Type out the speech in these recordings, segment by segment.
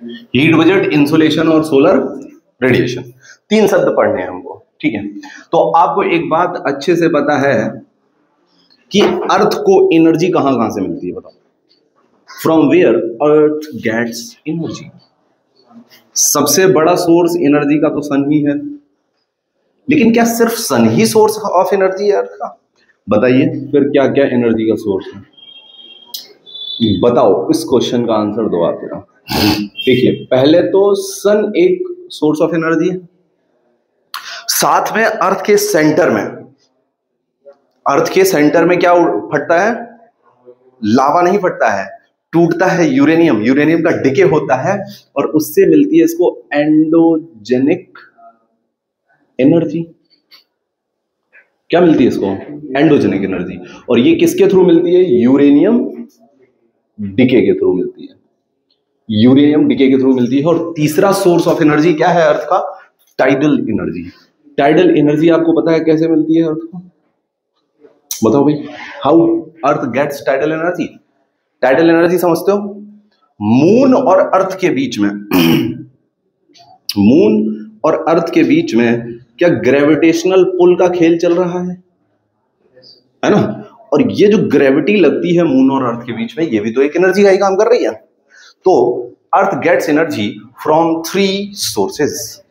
Heat budget, insulation और solar radiation, 3 शब्द पढ़ने हैं हमको, ठीक है। तो आपको एक बात अच्छे से पता है कि अर्थ को एनर्जी कहां कहां से मिलती है, बताओ। From where earth gets energy. सबसे बड़ा सोर्स एनर्जी का तो सन ही है, लेकिन क्या सिर्फ सन ही सोर्स ऑफ एनर्जी है अर्थ का? बताइए फिर क्या क्या एनर्जी का सोर्स है, बताओ। इस क्वेश्चन का आंसर दो आप जरा। देखिए, पहले तो सन एक सोर्स ऑफ एनर्जी है, साथ में अर्थ के सेंटर में, अर्थ के सेंटर में क्या फटता है? लावा नहीं फटता है, टूटता है यूरेनियम, यूरेनियम का डिके होता है और उससे मिलती है इसको एंडोजेनिक एनर्जी। क्या मिलती है इसको? Endogenic energy. और ये किसके थ्रू मिलती है? यूरेनियम डिके के थ्रू मिलती है, यूरेनियम डिके के थ्रू मिलती है। और तीसरा सोर्स ऑफ एनर्जी क्या है अर्थ का? Tidal energy. टाइडल एनर्जी आपको पता है कैसे मिलती है अर्थ को? बताओ भाई, how earth gets tidal energy? Tidal energy समझते हो? मून और अर्थ के बीच में मून और अर्थ के बीच में क्या ग्रेविटेशनल पुल का खेल चल रहा है ना? और ये जो ग्रेविटी लगती है मून और अर्थ के बीच में, ये भी तो एक एनर्जी का ही काम कर रही है। तो earth gets energy from 3 sources.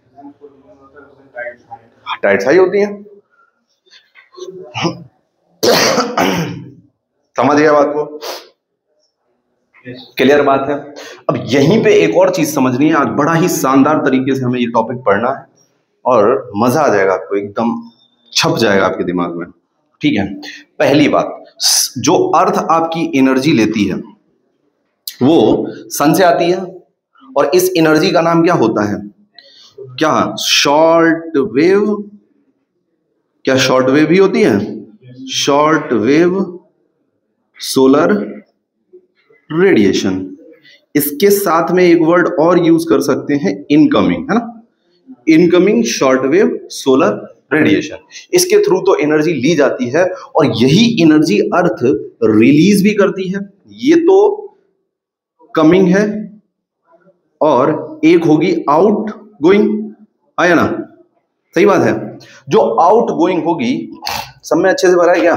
Tides high होती हैं, समझ गया बात को? क्लियर बात है। अब यहीं पे एक और चीज समझनी है, आज बड़ा ही शानदार तरीके से हमें ये टॉपिक पढ़ना है और मजा आ जाएगा आपको, एकदम छप जाएगा आपके दिमाग में, ठीक है। पहली बात, जो अर्थ आपकी एनर्जी लेती है वो सन से आती है, और इस एनर्जी का नाम क्या होता है? क्या शॉर्ट वेव? क्या शॉर्ट वेव भी होती है? Short wave solar radiation. इसके साथ में एक वर्ड और यूज कर सकते हैं, इनकमिंग, है ना? Incoming short wave solar radiation. इसके थ्रू तो एनर्जी ली जाती है और यही एनर्जी अर्थ रिलीज भी करती है। ये तो कमिंग है और एक होगी आउट गोइंग, आया ना? सही बात है। जो आउट गोइंग होगी, सब में अच्छे से भरा है क्या?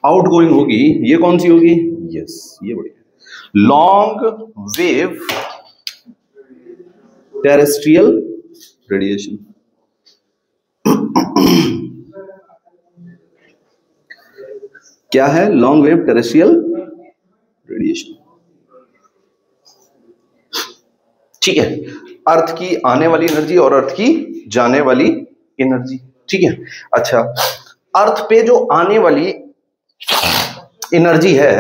आउट गोइंग होगी, ये कौन सी होगी? यस, ये बढ़िया, लॉन्ग वेव टेरेस्ट्रियल रेडिएशन। क्या है? लॉन्ग वेव टेरेस्ट्रियल रेडिएशन, ठीक है। अर्थ की आने वाली एनर्जी और अर्थ की जाने वाली एनर्जी, ठीक है। अच्छा, अर्थ पे जो आने वाली एनर्जी है,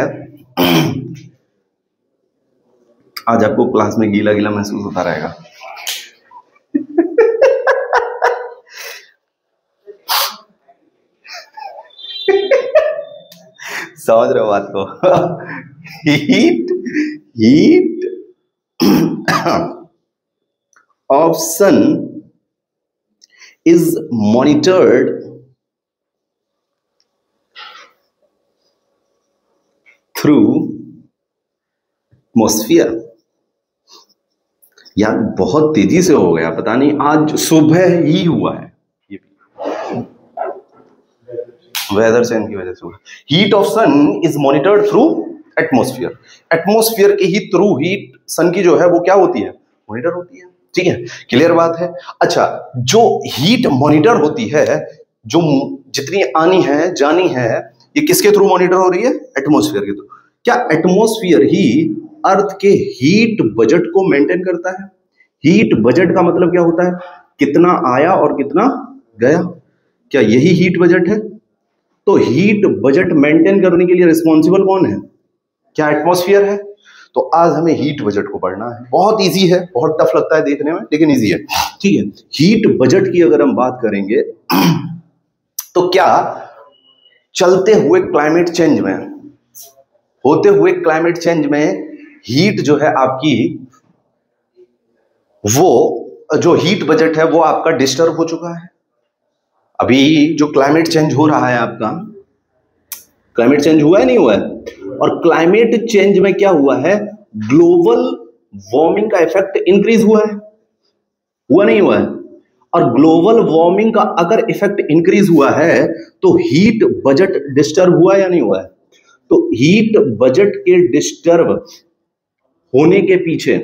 आज आपको क्लास में गीला गीला महसूस होता रहेगा। समझ रहे हो बात को? Heat of sun is monitored through atmosphere। यार बहुत तेजी से हो गया, पता नहीं आज सुबह ही हुआ है, ये वेदर चेंज की वजह से हुआ। Heat of sun is monitored through atmosphere. Atmosphere के ही थ्रू हीट सन की जो है वो क्या होती है? मॉनिटर होती है, ठीक है। क्लियर बात है। अच्छा, जो हीट मॉनिटर होती है, जो जितनी आनी है जानी है, ये किसके थ्रू मॉनिटर हो रही है? एटमॉस्फेयर के थ्रू। क्या एटमॉस्फेयर ही अर्थ के हीट बजट को मेंटेन करता है? हीट बजट का मतलब क्या होता है? कितना आया और कितना गया, क्या यही हीट बजट है? तो हीट बजट मेंटेन करने के लिए रिस्पॉन्सिबल कौन है? क्या एटमॉस्फेयर है? तो आज हमें हीट बजट को पढ़ना है। बहुत इजी है, बहुत टफ लगता है देखने में, लेकिन इजी है, ठीक है। हीट बजट की अगर हम बात करेंगे तो क्या चलते हुए क्लाइमेट चेंज में, होते हुए क्लाइमेट चेंज में हीट जो है आपकी, वो जो हीट बजट है वो आपका डिस्टर्ब हो चुका है। अभी जो क्लाइमेट चेंज हो रहा है आपका, क्लाइमेट चेंज हुआ है नहीं हुआ है? और क्लाइमेट चेंज में क्या हुआ है? ग्लोबल वार्मिंग का इफेक्ट इंक्रीज हुआ नहीं हुआ है? और ग्लोबल वार्मिंग का अगर इफेक्ट इंक्रीज हुआ है तो हीट बजट डिस्टर्ब हुआ या नहीं हुआ है? तो हीट बजट के डिस्टर्ब होने के पीछे,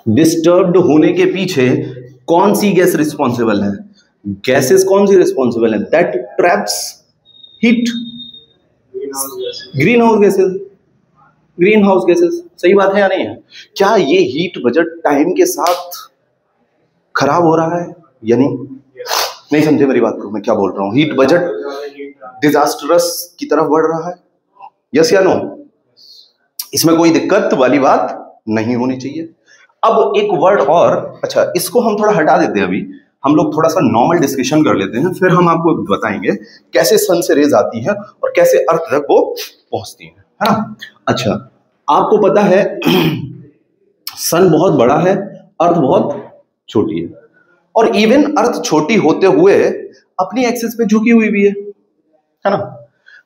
डिस्टर्ब्ड होने के पीछे कौन सी गैस रिस्पॉन्सिबल है? गैसेस कौन सी रिस्पॉन्सिबल है that traps heat? Green house gases. Green house gases, सही बात है या नहीं है? क्या ये हीट बजट टाइम के साथ खराब हो रहा है या नहीं? नहीं समझे मेरी बात को, मैं क्या बोल रहा हूं? हीट बजट डिजास्टरस की तरफ बढ़ रहा है, यस या नो? इसमें कोई दिक्कत वाली बात नहीं होनी चाहिए। अब एक वर्ड और, अच्छा इसको हम थोड़ा हटा देते हैं, अभी हम लोग थोड़ा सा नॉर्मल डिस्कशन कर लेते हैं, फिर हम आपको बताएंगे कैसे सन से रेज आती है और कैसे अर्थ तक वो पहुंचती है ना? अच्छा, आपको पता है सन बहुत बड़ा है, अर्थ बहुत छोटी है, और इवन अर्थ छोटी होते हुए अपनी एक्सिस पे झुकी हुई भी है ना?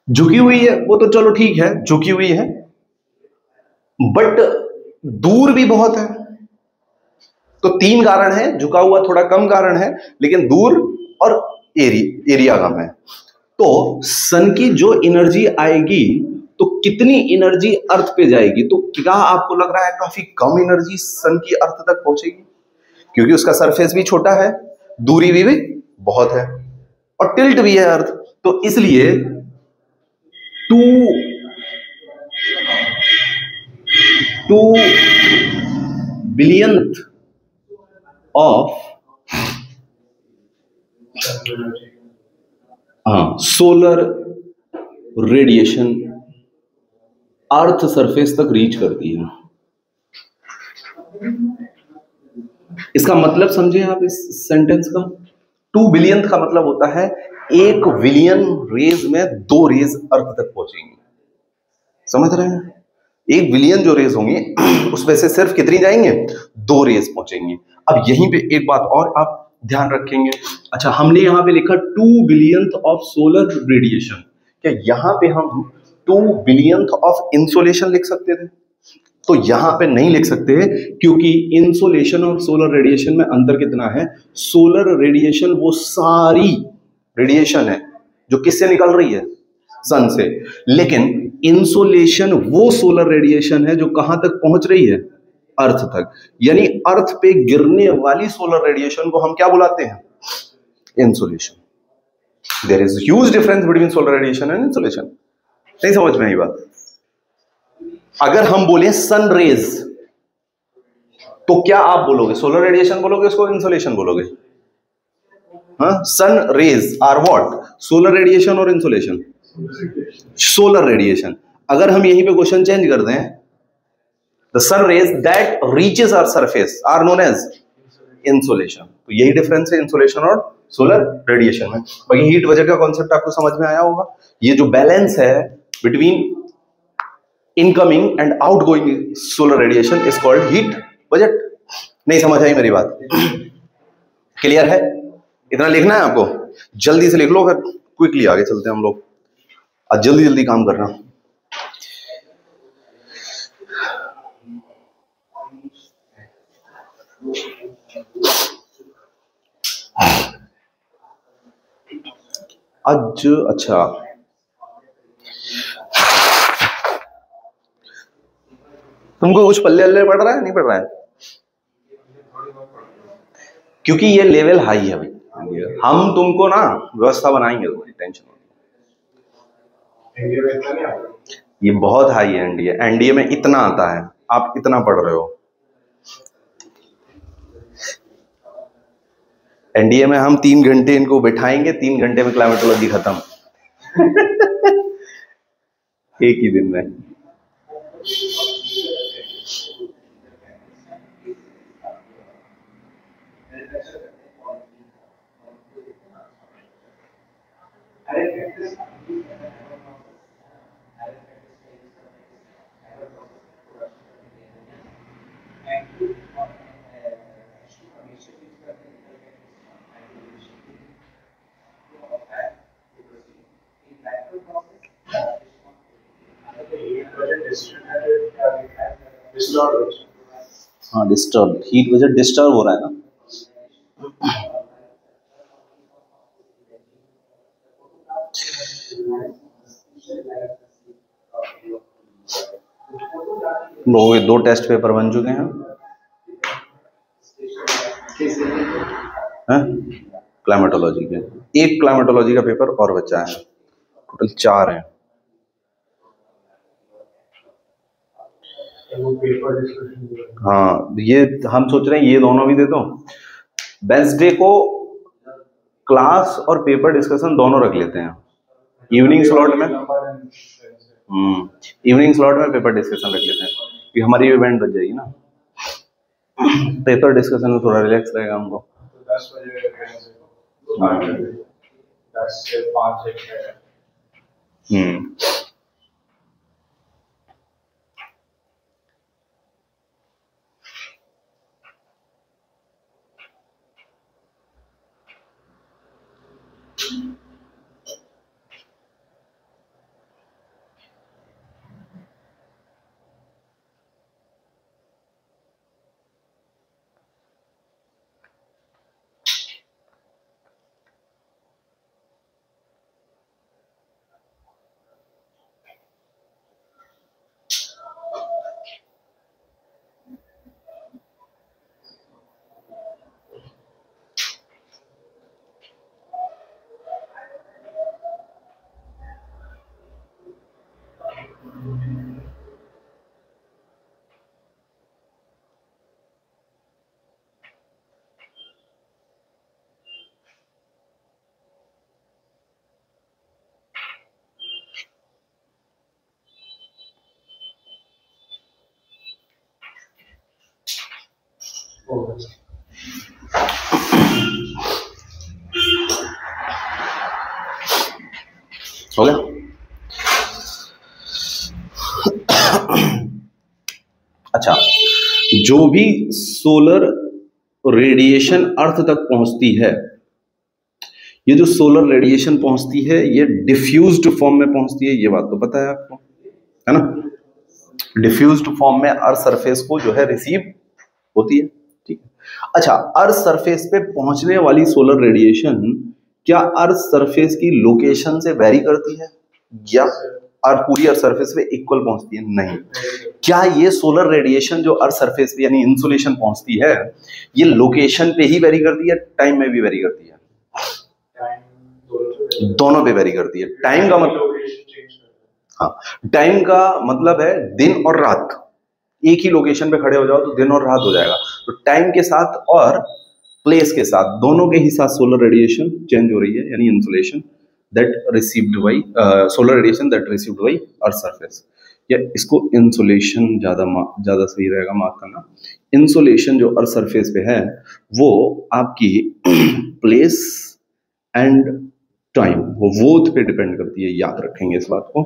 झुकी हुई है वो तो चलो ठीक है, झुकी हुई है, बट दूर भी बहुत है। तो तीन कारण है, झुका हुआ थोड़ा कम कारण है, लेकिन दूर और एरिया कम है। तो सन की जो एनर्जी आएगी, तो कितनी एनर्जी अर्थ पे जाएगी? तो क्या आपको लग रहा है काफी कम एनर्जी सन की अर्थ तक पहुंचेगी? क्योंकि उसका सरफेस भी छोटा है, दूरी भी बहुत है, और टिल्ट भी है अर्थ, तो इसलिए 2 billionth of solar radiation earth surface तक रीच करती है। इसका मतलब समझे आप इस सेंटेंस का? 2 बिलियंथ का मतलब होता है 1 बिलियन रेज में 2 रेज अर्थ तक पहुंचेंगी। समझ रहे हैं? 1 बिलियन जो रेज होंगी उसमें से सिर्फ कितनी जाएंगे? 2 रेज पहुंचेंगी। अब यहीं पे एक बात और आप ध्यान रखेंगे, अच्छा हमने यहां पे लिखा 2 बिलियंथ ऑफ सोलर रेडिएशन, क्या यहां पे हम 2 बिलियंथ ऑफ इंसोलेशन लिख सकते थे? तो यहां पे नहीं लिख सकते, क्योंकि इंसोलेशन और सोलर रेडिएशन में अंतर कितना है? सोलर रेडिएशन वो सारी रेडिएशन है जो किससे निकल रही है? सन से। लेकिन इंसोलेशन वो सोलर रेडिएशन है जो कहां तक पहुंच रही है? अर्थ तक। यानी अर्थ पे गिरने वाली सोलर रेडिएशन को हम क्या बुलाते हैं? Insolation. There is huge difference between solar radiation and insolation. नहीं समझ में आई बात? अगर हम बोले सन रेज, तो क्या आप बोलोगे? सोलर रेडिएशन बोलोगे, उसको इंसोलेशन बोलोगे? हाँ, sun rays are what? Solar radiation और इंसोलेशन? Solar radiation. अगर हम यहीं पे क्वेश्चन चेंज कर दें, the sun rays that reaches our surface are known as insolation. तो यही डिफरेंस है इंसोलेशन और सोलर रेडिएशन में। बाकी हीट वजह का कॉन्सेप्ट आपको समझ में आया होगा। ये जो बैलेंस है between incoming and outgoing solar radiation is called heat budget. नहीं समझ आई मेरी बात? क्लियर है? इतना लिखना है आपको, जल्दी से लिख लो, फिर क्विकली आगे चलते हैं हम लोग। आज जल्दी जल्दी काम करना। आज अच्छा, तुमको कुछ पल्ले अल्ले पड़ रहा है? नहीं पड़ रहा है? क्योंकि ये लेवल हाई है भाई, हम तुमको ना व्यवस्था बनाएंगे, तुम्हारी टेंशन। ये बहुत हाई है एनडीए। एनडीए में इतना आता है, आप इतना पढ़ रहे हो। एनडीए में हम 3 घंटे इनको बिठाएंगे, 3 घंटे में क्लाइमेटोलॉजी खत्म। एक ही दिन में। हाँ डिस्टर्ब, हीट वजह डिस्टर्ब हो रहा है ना। लोग 2 टेस्ट पेपर बन चुके हैं क्लाइमेटोलॉजी के, एक क्लाइमेटोलॉजी का पेपर और बचा है, टोटल 4 हैं। हाँ ये हम सोच रहे हैं ये दोनों भी दे दो, वेंसडे को क्लास और पेपर डिस्कशन दोनों रख लेते हैं इवनिंग स्लॉट में। इवनिंग स्लॉट में पेपर डिस्कशन रख लेते हैं क्योंकि हमारी इवेंट बच जाएगी ना। पेपर डिस्कशन में थोड़ा रिलैक्स रहेगा हमको। 10 बजे 10 से 5 हो गया। अच्छा, जो भी सोलर रेडिएशन अर्थ तक पहुंचती है, ये जो सोलर रेडिएशन पहुंचती है ये डिफ्यूज्ड फॉर्म में पहुंचती है, ये बात तो पता है आपको, है ना। डिफ्यूज्ड फॉर्म में अर्थ सरफेस को जो है रिसीव होती है, ठीक है। अच्छा, अर्थ सरफेस पे पहुंचने वाली सोलर रेडिएशन क्या अर्थ सरफेस की लोकेशन से वेरी करती है या अर्थ पूरी अर्थ सरफेस पे इक्वल पहुंचती है? नहीं। क्या ये सोलर रेडिएशन जो अर्थ सरफेस पे यानी इंसुलेशन पहुंचती है ये लोकेशन पे ही वेरी करती है, टाइम में भी वेरी करती है? दोनों पे वेरी करती है। टाइम का मतलब, हाँ, टाइम का मतलब है दिन और रात। एक ही लोकेशन पे खड़े हो जाओ तो दिन और रात हो जाएगा, तो टाइम के साथ और प्लेस के साथ दोनों के ही साथ सोलर रेडिएशन चेंज हो रही है, यानी insulation that received by solar radiation that received by earth surface, या इसको इंसुलेशन ज्यादा सही रहेगा मार्क करना। इंसुलेशन जो अर्थ सरफेस पे है वो आपकी प्लेस एंड टाइम, वो बोथ पे डिपेंड करती है। याद रखेंगे इस बात को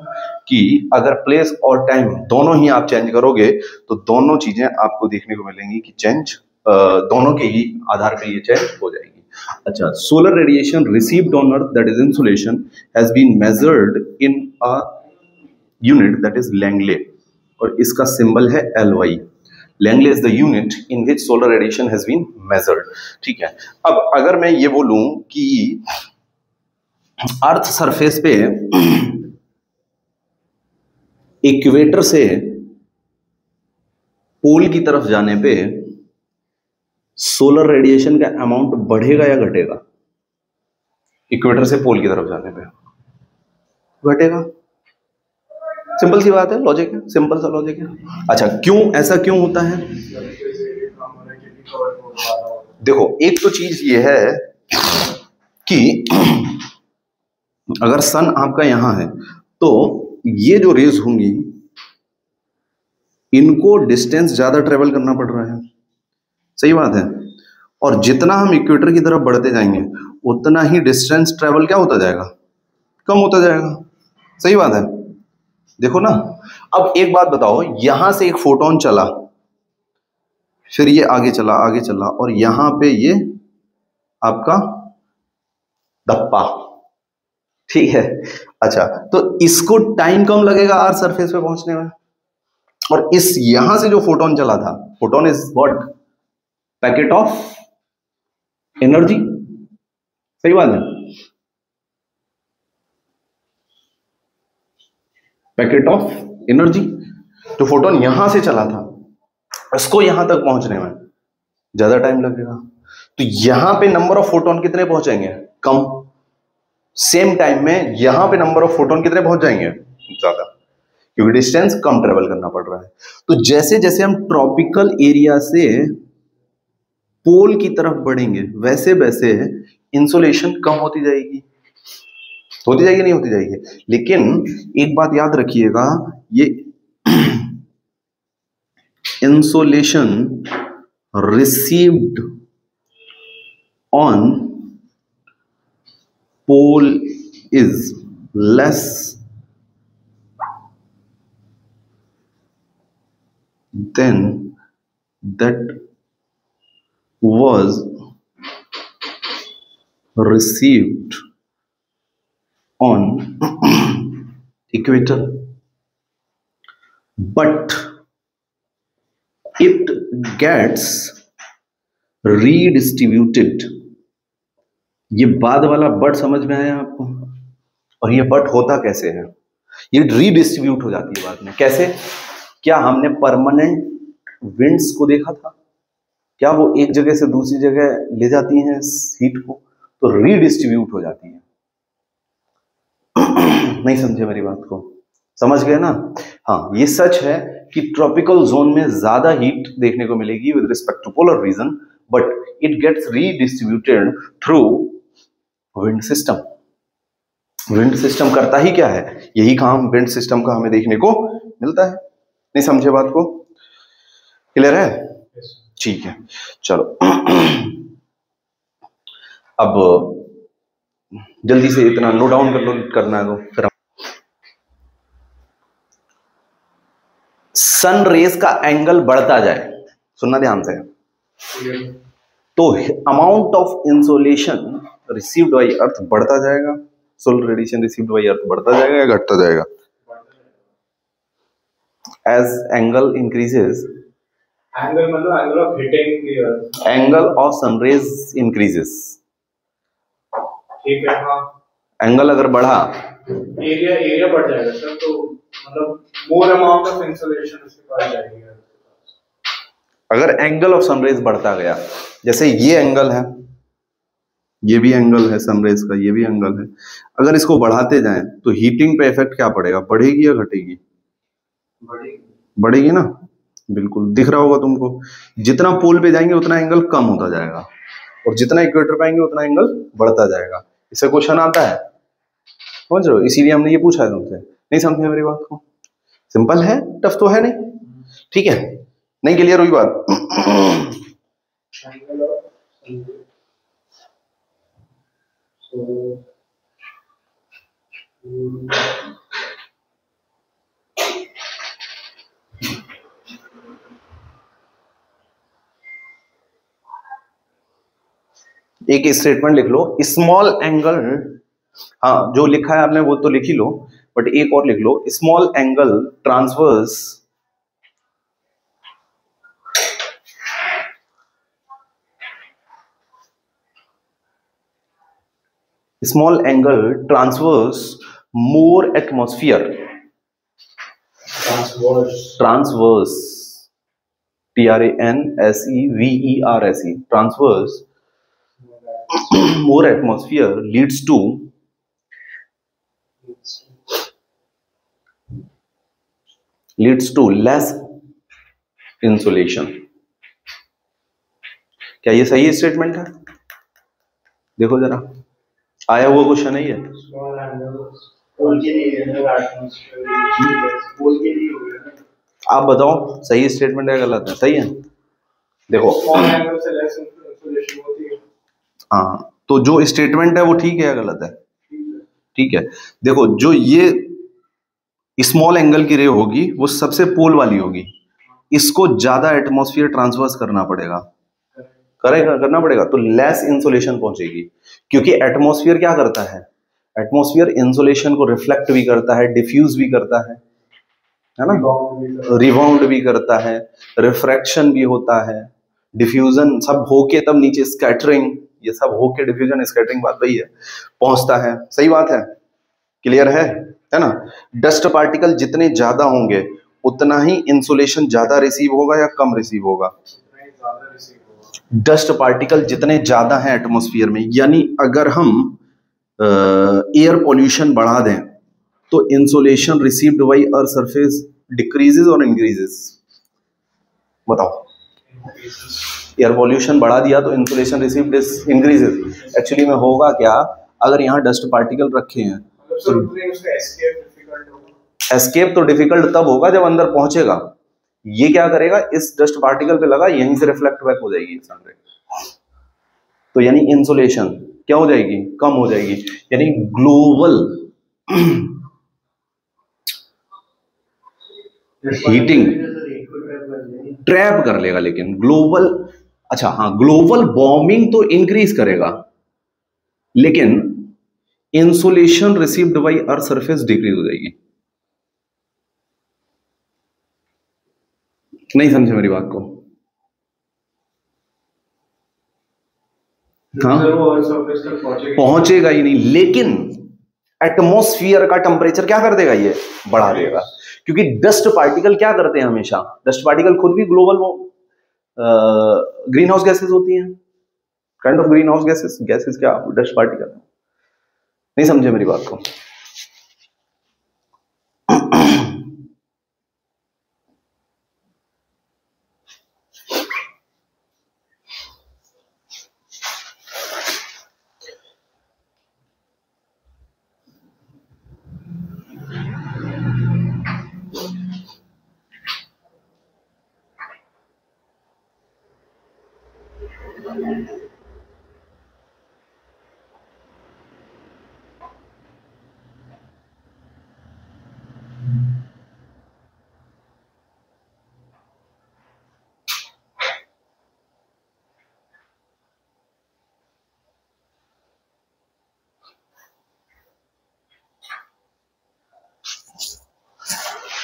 कि अगर प्लेस और टाइम दोनों ही आप चेंज करोगे तो दोनों चीजें आपको देखने को मिलेंगी कि चेंज दोनों के ही आधार पे ये चेंज हो जाएगी। अच्छा, solar radiation received on earth that is insulation has been measured in a unit that is langley, और इसका सिंबल है LY। Langley is the unit in which solar radiation has been measured, ठीक है। अब अगर मैं ये बोलूं कि अर्थ सरफेस पे इक्वेटर से पोल की तरफ जाने पे सोलर रेडिएशन का अमाउंट बढ़ेगा या घटेगा? इक्वेटर से पोल की तरफ जाने पे घटेगा। सिंपल सी बात है, लॉजिक है, सिंपल सा लॉजिक है। अच्छा, क्यों ऐसा क्यों होता है? देखो, एक तो चीज ये है कि अगर सन आपका यहां है तो ये जो रेज होंगी इनको डिस्टेंस ज्यादा ट्रेवल करना पड़ रहा है, सही बात है। और जितना हम इक्वेटर की तरफ बढ़ते जाएंगे उतना ही डिस्टेंस ट्रेवल क्या होता जाएगा? कम होता जाएगा, सही बात है। देखो ना, अब एक बात बताओ, यहां से एक फोटोन चला, फिर ये आगे चला और यहां पे ये आपका धप्पा, ठीक है। अच्छा, तो इसको टाइम कम लगेगा आर सरफेस पे पहुंचने में, और इस यहां से जो फोटोन चला था, photon is what, packet of energy, सही बात है, पैकेट ऑफ एनर्जी। जो फोटोन यहां से चला था, इसको यहां तक पहुंचने में ज्यादा टाइम लगेगा, तो यहां पे नंबर ऑफ फोटोन कितने पहुंचेंगे, कम। सेम टाइम में यहां पे नंबर ऑफ फोटोन कितने पहुंच जाएंगे, ज्यादा, क्योंकि डिस्टेंस कम ट्रेवल करना पड़ रहा है। तो जैसे जैसे हम ट्रॉपिकल एरिया से पोल की तरफ बढ़ेंगे, वैसे वैसे इंसोलेशन कम होती जाएगी, नहीं होती जाएगी। लेकिन एक बात याद रखिएगा, ये insolation received on pole is less than that was received on equator, but it gets redistributed। ये बाद वाला बट समझ में आया आपको, और ये बट होता कैसे है, ये रीडिस्ट्रीब्यूट हो जाती है बाद में। कैसे, क्या हमने परमानेंट विंड्स को देखा था, क्या वो एक जगह से दूसरी जगह ले जाती हैं हीट को, तो रीडिस्ट्रीब्यूट हो जाती है। नहीं समझे मेरी बात को, समझ गए ना। हाँ, ये सच है कि ट्रॉपिकल जोन में ज्यादा हीट देखने को मिलेगी with respect to polar region, but it gets redistributed through wind system. Wind system करता ही क्या है, यही काम विंड सिस्टम का हमें देखने को मिलता है। नहीं समझे बात को, क्लियर है, ठीक है। चलो अब जल्दी से इतना नोट डाउन कर लो, करना है तो फिर हम सन रेज का एंगल बढ़ता जाए, सुनना ध्यान से, तो amount of insolation received by earth बढ़ता जाएगा, solar radiation received by earth बढ़ता जाएगा या घटता जाएगा, एज एंगल इंक्रीजेस, एंगल मतलब angle of hitting the earth, angle of sun rays increases, ठीक है। हाँ, एंगल अगर बढ़ा, एरिया बढ़ जाएगा सर, तो मतलब मोर अमाउंट ऑफ इंसुलेशन उसके पास जाएगी। अगर एंगल ऑफ सनरेज बढ़ता गया, जैसे ये एंगल है, ये भी एंगल है सनरेज का, ये भी एंगल है, अगर इसको बढ़ाते जाएं तो हीटिंग पे इफेक्ट क्या पड़ेगा, बढ़ेगी या घटेगी, बढ़ेगी ना, बिल्कुल दिख रहा होगा तुमको। जितना पोल पे जाएंगे उतना एंगल कम होता जाएगा, और जितना इक्वेटर पे आएंगे उतना एंगल बढ़ता जाएगा। इससे क्वेश्चन आता है, समझ रहे हो, इसीलिए हमने ये पूछा है तुमसे। नहीं समझे मेरी बात को, सिंपल है, टफ तो है नहीं, ठीक है, नहीं क्लियर हुई बात। एक स्टेटमेंट लिख लो, स्मॉल एंगल, हाँ जो लिखा है आपने वो तो लिख ही लो, बट एक और लिख लो, small angle transverse more atmosphere, transverse TRANSEVERSE, transverse more atmosphere leads to less insulation। क्या ये सही स्टेटमेंट है, देखो जरा, आया हुआ क्वेश्चन है ये, आप बताओ सही स्टेटमेंट है गलत है, सही है, देखो हाँ, तो जो स्टेटमेंट है वो ठीक है या गलत है, ठीक है। देखो जो ये स्मॉल एंगल की रे होगी वो सबसे पोल वाली होगी, इसको ज्यादा एटमॉस्फेयर ट्रांसवर्स करना पड़ेगा, करना पड़ेगा, तो लेस इंसुलेशन पहुंचेगी, क्योंकि एटमॉस्फेयर क्या करता है, एटमॉस्फेयर इंसुलेशन को रिफ्लेक्ट भी करता है, डिफ्यूज भी करता है ना, रिबाउंड भी करता है, रिफ्रैक्शन भी होता है, डिफ्यूजन, सब होके तब नीचे स्कैटरिंग, ये सब होके डिफ्यूजन स्कैटरिंग बात वही है, पहुंचता है। सही बात है, क्लियर है ना। डस्ट पार्टिकल जितने ज्यादा होंगे उतना ही इंसुलेशन ज्यादा रिसीव होगा या कम रिसीव होगा? डस्ट पार्टिकल जितने ज्यादा हैं एटमॉस्फेयर में, यानी अगर हम एयर पॉल्यूशन बढ़ा दें तो insulation received by earth surface decreases और इंक्रीजेस? बताओ। एयर पॉल्यूशन बढ़ा दिया तो इंसुलेशन रिसीव्ड इंक्रीजेस। एक्चुअली में होगा क्या, अगर यहाँ डस्ट पार्टिकल रखे हैं तो एस्केप तो डिफिकल्ट तब होगा जब अंदर पहुंचेगा। ये क्या करेगा, इस डस्ट पार्टिकल पे लगा, यहीं से रिफ्लेक्ट बैक हो जाएगी सनरे, तो यानी इंसुलेशन क्या हो जाएगी, कम हो जाएगी। यानी ग्लोबल हीटिंग ट्रैप कर लेगा, लेकिन ग्लोबल, अच्छा हाँ, ग्लोबल वार्मिंग तो इंक्रीज करेगा, लेकिन insulation received by earth surface decrease हो जाएगी। नहीं समझे मेरी बात को? हाँ, पहुंचेगा ही नहीं, लेकिन एटमॉस्फेयर का टेम्परेचर क्या कर देगा, ये बढ़ा देगा। क्योंकि डस्ट पार्टिकल क्या करते हैं हमेशा, डस्ट पार्टिकल खुद भी ग्लोबल ग्रीन हाउस गैसेस होती हैं, kind of green house gases. Gases क्या, डस्ट पार्टिकल। नहीं समझे मेरी बात को?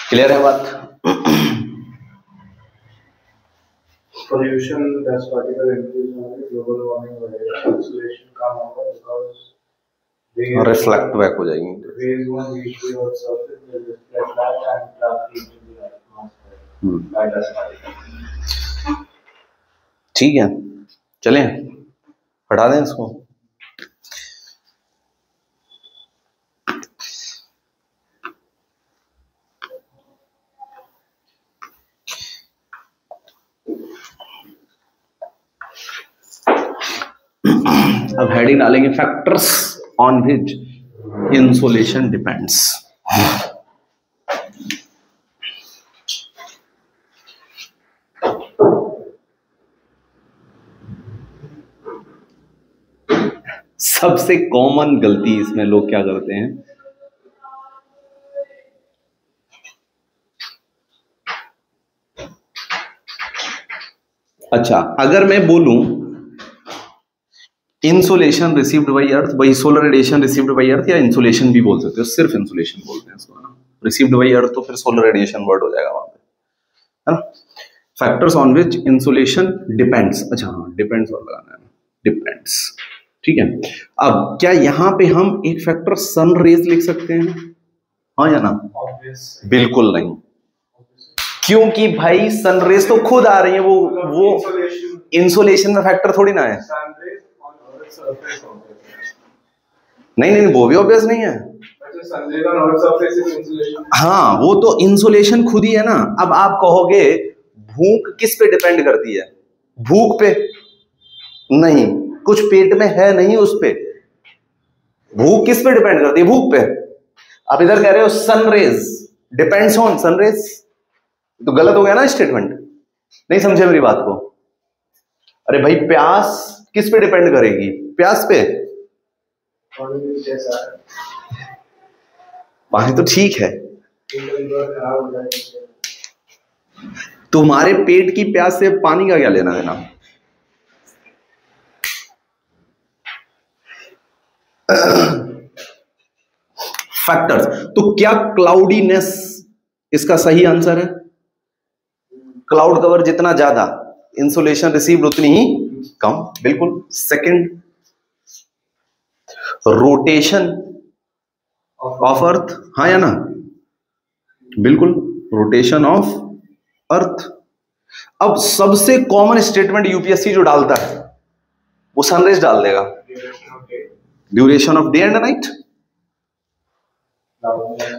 क्लियर है बात? पोल्यूशन, डस्ट पार्टिकल इंक्रीज होंगे, ग्लोबल वार्मिंग बढ़ेगा, इंसुलेशन कम होगा, बिकॉज़ रिफ्लेक्ट बैक हो जाएंगे। Rays one reach the earth surface will reflect back and trap heat in the atmosphere by dust particle. ठीक है, चलें हटा दें इसको। अब हेडिंग डालेंगे factors on which insulation depends. सबसे कॉमन गलती इसमें लोग क्या करते हैं, अच्छा अगर मैं बोलूं इंसुलेशन रिसीव्ड बाय अर्थ, वही सोलर रेडिएशन रिसीव्ड बाय अर्थ, या इंसुलेशन भी बोल सकते हो, सिर्फ इंसुलेशन बोलते हैं इसको ना, रिसीव्ड बाय अर्थ तो फिर सोलर रेडिएशन वर्ड हो जाएगा वहां पे, है ना। Factors on which insulation depends, अच्छा हाँ डिपेंड्स और लगाना है, डिपेंड्स, ठीक है। अब क्या यहाँ पे हम एक फैक्टर सन रेज लिख सकते हैं, हाँ या ना? बिल्कुल नहीं, क्योंकि भाई सन रेज तो खुद आ रही है, वो इंसुलेशन में फैक्टर थोड़ी ना है। नहीं वो भी ऑब्वियस नहीं है। हाँ वो तो इंसुलेशन खुद ही है ना। अब आप कहोगे भूख किस पे डिपेंड करती है, भूख पे नहीं, कुछ पेट में है नहीं उस पे, भूख किस पे डिपेंड करती है, भूख पे। आप इधर कह रहे हो सनरेज डिपेंड्स ऑन सनरेज, तो गलत हो गया ना स्टेटमेंट, नहीं समझे मेरी बात को? अरे भाई प्यास किस पे डिपेंड करेगी, प्यास पे, पानी तो ठीक है, तुम्हारे पेट की प्यास से पानी का क्या लेना देना? फैक्टर्स। तो क्या क्लाउडीनेस इसका सही आंसर है? क्लाउड कवर जितना ज्यादा, इंसुलेशन रिसीव्ड उतनी ही कम, बिल्कुल। सेकंड, रोटेशन ऑफ अर्थ, हाँ या ना? बिल्कुल, रोटेशन ऑफ अर्थ। अब सबसे कॉमन स्टेटमेंट यूपीएससी जो डालता है वो सनराइज डाल देगा, duration of day and night.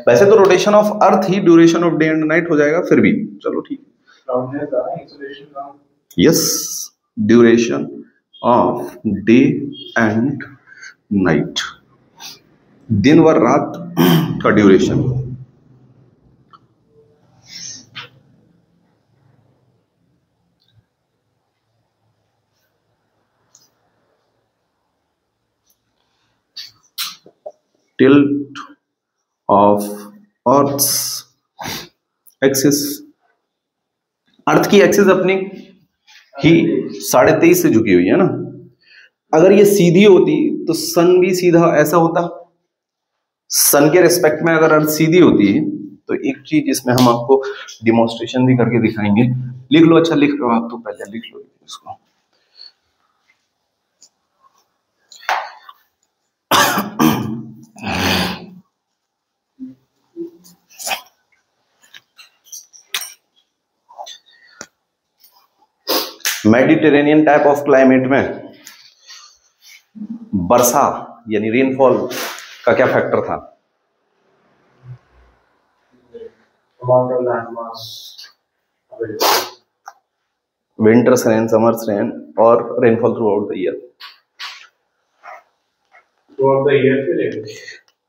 वैसे तो रोटेशन ऑफ अर्थ ही duration of day and night हो जाएगा, फिर भी चलो ठीक है। Yes, duration of day and night, दिन व रात का duration. Tilt of earth's axis, earth की एक्सिस अपनी ही 23.5 से झुकी हुई है ना। अगर ये सीधी होती तो सन भी सीधा ऐसा होता। सन के रिस्पेक्ट में अगर अर्थ सीधी होती तो एक चीज इसमें हम आपको डिमॉन्स्ट्रेशन भी करके दिखाएंगे। लिख लो, अच्छा लिख लो आप, तो पहले लिख लो इसको। मेडिटेरेनियन टाइप ऑफ क्लाइमेट में वर्षा यानी रेनफॉल का क्या फैक्टर था? विंटर्स रेन, समर्स रेन और rainfall throughout the year.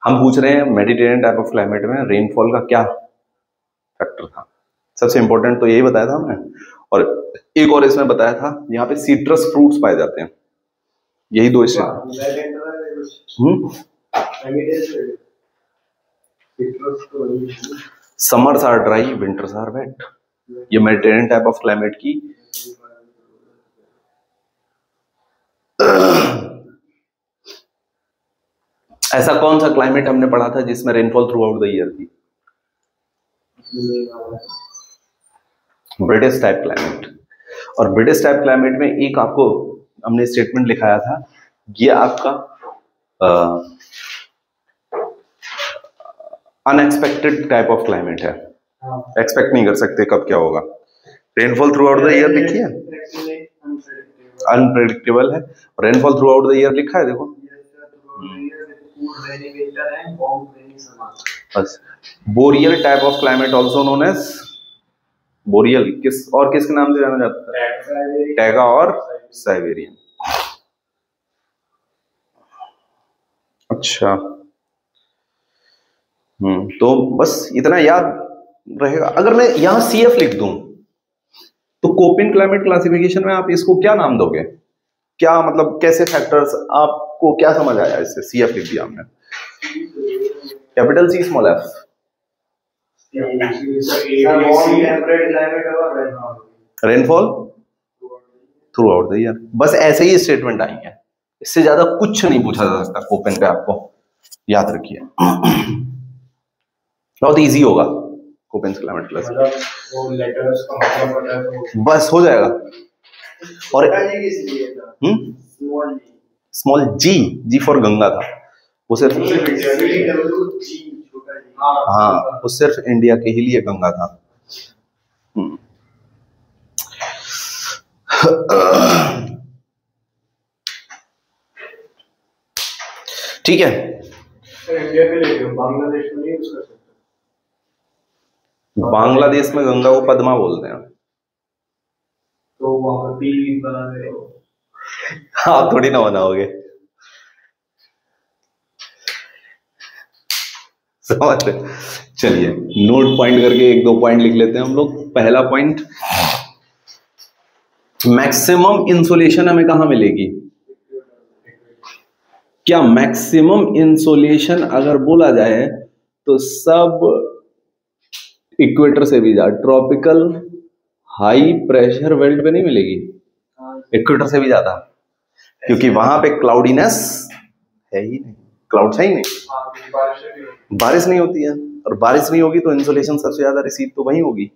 हम पूछ रहे हैं मेडिटेरेनियन टाइप ऑफ क्लाइमेट में रेनफॉल का क्या फैक्टर था। सबसे इंपॉर्टेंट तो यही बताया था हमने, और एक और इसमें बताया था यहाँ पे सीट्रस फ्रूट्स पाए जाते हैं। यही दो summers are dry, winters are wet. ये मेडिटेरेनियन टाइप ऑफ क्लाइमेट की ऐसा कौन सा क्लाइमेट हमने पढ़ा था जिसमें rainfall throughout the year थी? British type climate. और ब्रिटिश टाइप क्लाइमेट में एक आपको हमने स्टेटमेंट लिखाया था, ये आपका अनएक्सपेक्टेड टाइप ऑफ क्लाइमेट है। एक्सपेक्ट नहीं कर सकते कब क्या होगा। Rainfall throughout the year लिखी है, अनप्रेडिक्टेबल है। Rainfall throughout the year लिखा है, देखो बस। Boreal type of climate also known as boreal, किस और किसके नाम से जाना जाता है? टैगा और साइबेरियन। अच्छा, तो बस इतना याद रहेगा। अगर मैं यहां सीएफ लिख दूं तो कोपेन क्लाइमेट क्लासिफिकेशन में आप इसको क्या नाम दोगे? क्या मतलब कैसे फैक्टर्स, आपको क्या समझ आया इससे? सीएफ लिख दिया हमने, capital C small F. Rainfall throughout the year, बस ऐसे ही स्टेटमेंट आई है, इससे ज्यादा कुछ नहीं पूछा जा सकता कोपेन पे, आपको याद रखिए। बहुत इजी होगा कोपेन क्लाइमेट क्लास, बस हो जाएगा। और small G, G for Ganga था वो, सिर्फ हाँ वो सिर्फ इंडिया के ही लिए गंगा था। ठीक है, इंडिया के लिए बांग्लादेश में नहीं यूज कर सकते। बांग्लादेश में गंगा को पद्मा बोलते हैं, तो वहां भी बना रहे हो। हाँ थोड़ी ना बनाओगे, समझ रहे? चलिए नोट पॉइंट करके एक दो पॉइंट लिख लेते हैं हम लोग। पहला पॉइंट, मैक्सिमम इंसोलेशन हमें कहां मिलेगी? क्या मैक्सिमम इंसोलेशन अगर बोला जाए तो सब इक्वेटर से भी ज्यादा, ट्रॉपिकल हाई प्रेशर बेल्ट पे नहीं मिलेगी, इक्वेटर से भी ज्यादा, क्योंकि वहां पे क्लाउडीनेस है ही नहीं। क्लाउड्स है ही नहीं, हाँ, क्योंकि बारिश नहीं होती। बारिश नहीं होती है, और बारिश नहीं होगी तो इंसुलेशन सबसे ज्यादा रिसीव तो वहीं होगी।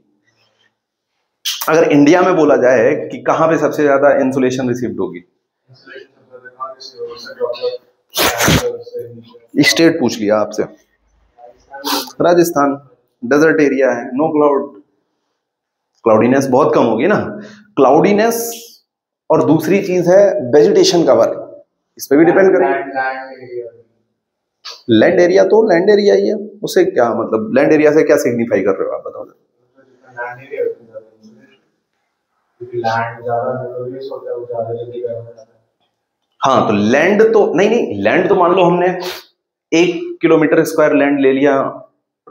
अगर इंडिया में बोला जाए कि कहाँ पे सबसे ज्यादा इंसुलेशन रिसीव्ड होगी, Insulation सबसे ज्यादा कहाँ से होगा? उससे ड्रॉपलेट से नीचे। स्टेट पूछ लिया आपसे, राजस्थान, डेजर्ट एरिया है, नो क्लाउड, क्लाउडीनेस बहुत कम होगी ना। क्लाउडीनेस और दूसरी चीज है वेजिटेशन कवर, इस पे भी डिपेंड करेगा। लैंड एरिया तो लैंड एरिया ही है, उससे क्या मतलब, लैंड एरिया से क्या सिग्निफाई कर रहे हो आप बताओ। लैंड एरिया क्योंकि लैंड ज्यादा नोटोरियस होता है, वो ज्यादा जल्दी गर्म हो जाता है। हाँ तो लैंड तो नहीं, लैंड तो मान लो हमने 1 किलोमीटर स्क्वायर लैंड ले लिया,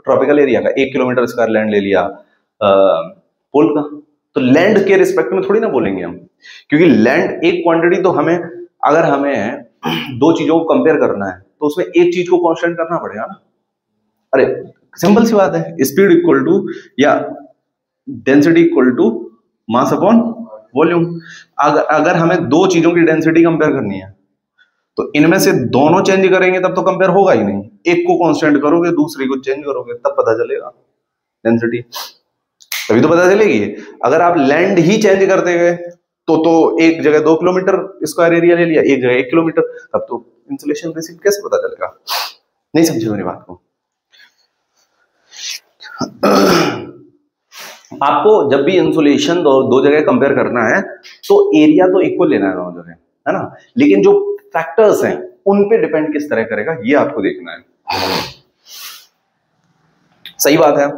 ट्रॉपिकल एरिया का 1 किलोमीटर स्क्वायर लैंड ले लिया पोल का, तो लैंड के रिस्पेक्ट में थोड़ी ना बोलेंगे हम, क्योंकि लैंड एक क्वांटिटी तो हमें, अगर हमें दो चीजों को कंपेयर करना है तो उसमें एक चीज को कांस्टेंट करना पड़ेगा ना। अरे सिंपल सी बात है, स्पीड इक्वल टू या density equal to mass upon volume. अगर हमें दो चीजों की डेंसिटी कंपेयर करनी है तो इनमें से दोनों चेंज करेंगे तब तो कंपेयर होगा ही नहीं, एक को कांस्टेंट करोगे दूसरे को चेंज करोगे तब पता चलेगा डेंसिटी, तभी तो पता चलेगी। अगर आप लैंड ही चेंज करते गए तो एक जगह 2 किलोमीटर स्क्वायर एरिया ले लिया, एक जगह 1 किलोमीटर, तब तो इंसुलेशन रिसीव कैसे पता चलेगा। नहीं समझे मेरी बात को। आपको जब भी इंसुलेशन दो जगह कंपेयर करना है तो एरिया तो इक्वल लेना है दोनों जगह, है ना, लेकिन जो फैक्टर्स हैं उन पे डिपेंड किस तरह करेगा ये आपको देखना है। सही बात है।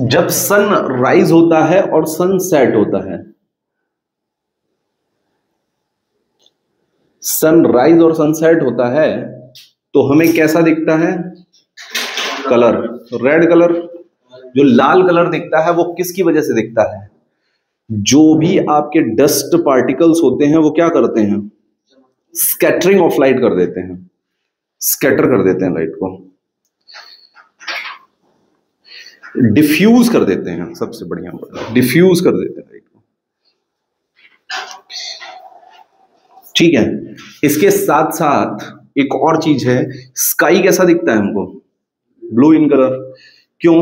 जब सन राइज होता है और सन सेट होता है, सन राइज और सनसेट होता है तो हमें कैसा दिखता है कलर, रेड कलर। जो लाल कलर दिखता है वो किसकी वजह से दिखता है, जो भी आपके डस्ट पार्टिकल्स होते हैं वो क्या करते हैं, स्कैटरिंग ऑफ लाइट कर देते हैं, स्कैटर कर देते हैं लाइट को, डिफ्यूज कर देते हैं, सबसे बढ़िया डिफ्यूज कर देते हैं लाइट को। ठीक है, इसके साथ साथ एक और चीज है, स्काई कैसा दिखता है हमको, ब्लू इन कलर। क्यों,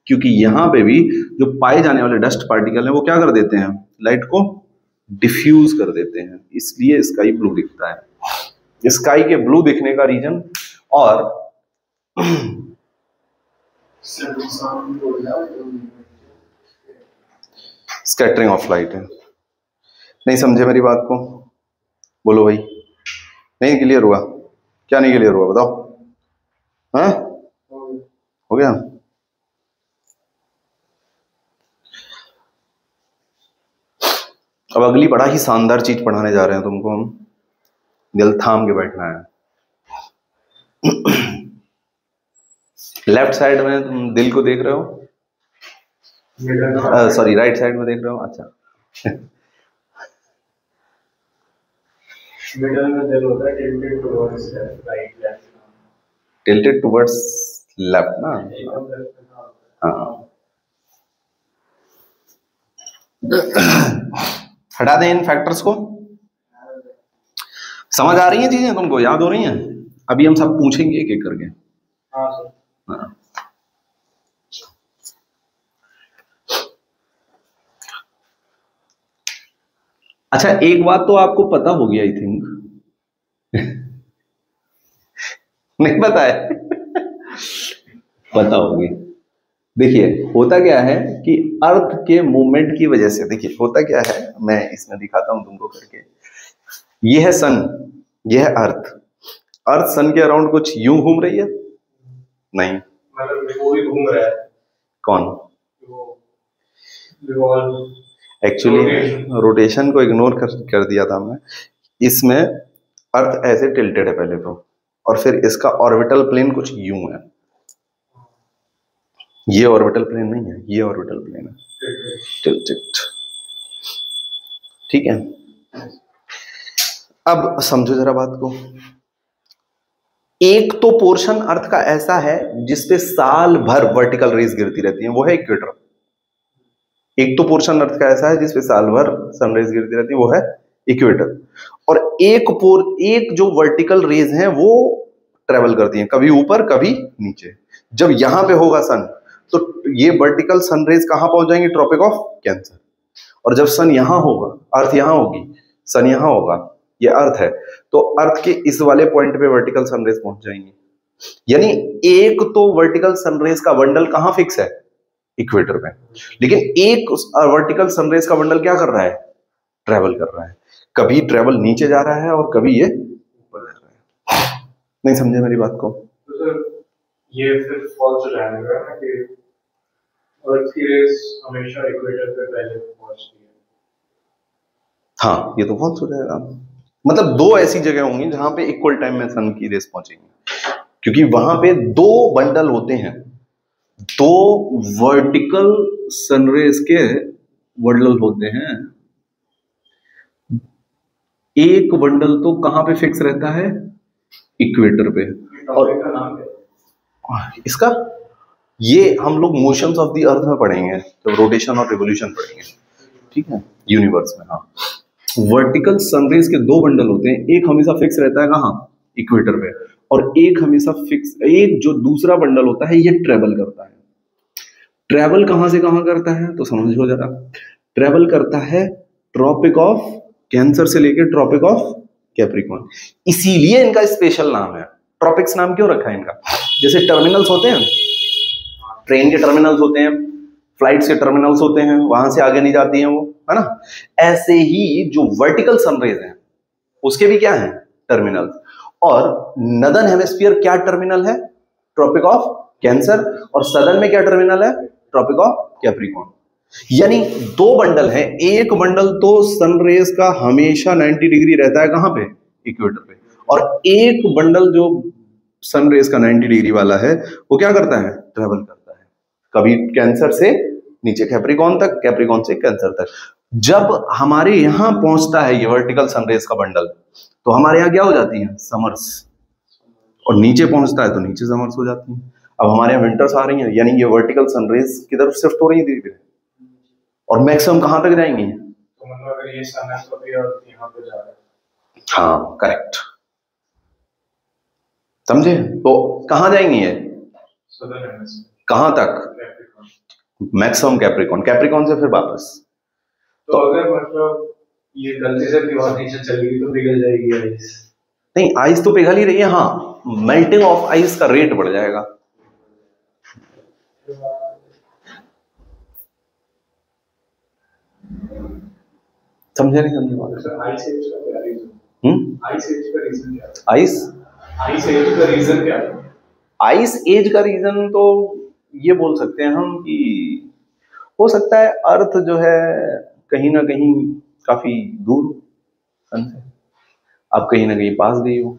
क्योंकि यहां पे भी जो पाए जाने वाले डस्ट पार्टिकल हैं वो क्या कर देते हैं, लाइट को डिफ्यूज कर देते हैं, इसलिए स्काई ब्लू दिखता है। स्काई के ब्लू दिखने का रीजन और स्कैटरिंग ऑफ लाइट है। नहीं समझे मेरी बात को, बोलो भाई। नहीं क्लियर हुआ, क्या नहीं क्लियर हुआ बताओ। हाँ हो गया। अब अगली बड़ा ही शानदार चीज पढ़ाने जा रहे हैं तुमको हम, दिल थाम के बैठना है। लेफ्ट साइड में तुम दिल को देख रहे हो, सॉरी राइट साइड में देख रहे हो, अच्छा। मिडल में दिल होता है, tilted towards right left, tilted towards left ना, हाँ। हटा दें इन फैक्टर्स को। समझ आ रही हैं चीजें तुमको, याद हो रही हैं। अभी हम सब पूछेंगे एक एक करके। हाँ। अच्छा एक बात तो आपको पता होगी आई थिंक, नहीं पता है, पता होगी। देखिए होता क्या है कि अर्थ के मूवमेंट की वजह से, देखिए होता क्या है, मैं इसमें दिखाता हूं तुमको करके। ये है सन, ये है अर्थ। अर्थ सन के अराउंड कुछ यूं घूम रही है, नहीं मतलब वो भी घूम रहा है। कौन, एक्चुअली रोटेशन को इग्नोर कर दिया था मैं। इसमें अर्थ ऐसे टिल्टेड है पहले तो, और फिर इसका ऑर्बिटल प्लेन कुछ यूं है। ये ऑर्बिटल प्लेन नहीं है, ये ऑर्बिटल प्लेन है, टिल्टेड। ठीक है, अब समझो जरा बात को। एक तो पोर्शन अर्थ का ऐसा है जिसपे साल भर वर्टिकल रेज गिरती रहती है, वो है इक्वेटर। एक तो पोर्शन अर्थ का ऐसा है जिसपे साल भर सनरेज गिरती रहती है, वो है इक्वेटर। और एक जो वर्टिकल रेज हैं वो ट्रेवल करती हैं, कभी ऊपर कभी नीचे। जब यहां पे होगा सन तो ये वर्टिकल सन रेज कहां पहुंच जाएंगी? Tropic of cancer. और जब सन यहां होगा, अर्थ यहां होगी, सन यहां होगा, ये अर्थ है, तो अर्थ के इस वाले पॉइंट पे वर्टिकल सनरेज पहुंच जाएंगी। यानी एक तो वर्टिकल सनरेज का बंडल कहां फिक्स है? इक्वेटर पे। लेकिन एक वर्टिकल सनरेज का बंडल क्या कर रहा है? ट्रेवल कर रहा है। कभी ट्रेवल नीचे जा रहा है और कभी ये ऊपर जा रहा है। नहीं समझे मेरी बात को? तो सर ये फिर फॉल्स हो जाएगा ना कि अर्थ की रेस हमेशा इक्वेटर पे पहले पहुंचती है। हाँ, ये तो फॉल्स हो जाएगा। मतलब दो ऐसी जगह होंगी जहां पे इक्वल टाइम में सन की रेस पहुंचेंगी, क्योंकि वहां पे दो बंडल होते हैं, दो वर्टिकल सनरेज के बंडल होते हैं। एक बंडल तो कहां पे फिक्स रहता है? इक्वेटर पे। और का नाम क्या है? इसका ये हम लोग मोशंस ऑफ द अर्थ में पढ़ेंगे, तो रोटेशन और रिवोल्यूशन पढ़ेंगे, ठीक है, यूनिवर्स में। हाँ, वर्टिकल सनरेज के दो बंडल होते हैं, एक हमेशा फिक्स रहता है कहाँ? इक्वेटर पे, और एक हमेशा फिक्स, एक जो दूसरा बंडल होता है ये ट्रेवल करता है। ट्रेवल कहां से कहां करता है तो समझो जरा। ट्रेवल करता है ट्रॉपिक ऑफ कैंसर से लेकर ट्रॉपिक ऑफ कैप्रिकॉर्न। इसीलिए इनका स्पेशल नाम है। ट्रॉपिक्स नाम क्यों रखा है इनका? जैसे टर्मिनल्स होते हैं, ट्रेन के टर्मिनल्स होते हैं, फ्लाइट्स के टर्मिनल्स होते हैं, वहां से आगे नहीं जाती हैं वो, है ना? ऐसे ही जो वर्टिकल सनरेज हैं उसके भी क्या है? टर्मिनल्स। और नदर्न हेमिस्फीयर क्या टर्मिनल है? Tropic of cancer. और सदर्न में क्या टर्मिनल है? Tropic of capricorn. यानी दो बंडल है, एक बंडल तो सनरेज का हमेशा 90 डिग्री रहता है कहां पे? इक्वेटर पे। और एक बंडल जो सनरेज का 90 डिग्री वाला है वो क्या करता है? ट्रेवल करता है, कभी कैंसर से नीचे कैप्रिकॉर्न तक, कैप्रिकॉर्न से कैंसर तक। जब हमारे यहां पहुंचता है ये वर्टिकल सनरेज का बंडल, तो हमारे यहाँ क्या हो जाती है? समर्स। और नीचे पहुंचता है तो नीचे समर्स हो जाती है। अब हमारे यहाँ विंटर्स आ रही हैं, यानी ये वर्टिकल सनरेज की तरफ शिफ्ट हो रही है धीरे धीरे, और मैक्सिमम कहां तक जाएंगी? तो मतलब अगर ये सन है तो भी अर्थ यहाँ पे जा रहा है। हाँ, करेक्ट, समझे? तो कहां जाएंगी ये? Southern hemisphere. कहां तक? कैप्रिकॉर्न। मैक्सिमम कैप्रिकॉर्न, कैप्रिकॉर्न से फिर वापस। तो अगर मतलब ये गलती से भी और नीचे चली गई तो पिघल जाएगी आइस। नहीं, आइस तो पिघल ही रही है। हाँ, मेल्टिंग ऑफ आइस का रेट बढ़ जाएगा। समझे नहीं समझे बात? आइस एज का क्या रीजन? आइस एज का रीजन क्या है? आइस एज का रीजन क्या है? आइस एज का रीजन तो ये बोल सकते हैं हम कि हो सकता है अर्थ जो है कहीं ना कहीं काफी दूर सन से, अब कहीं ना कहीं पास गई हो,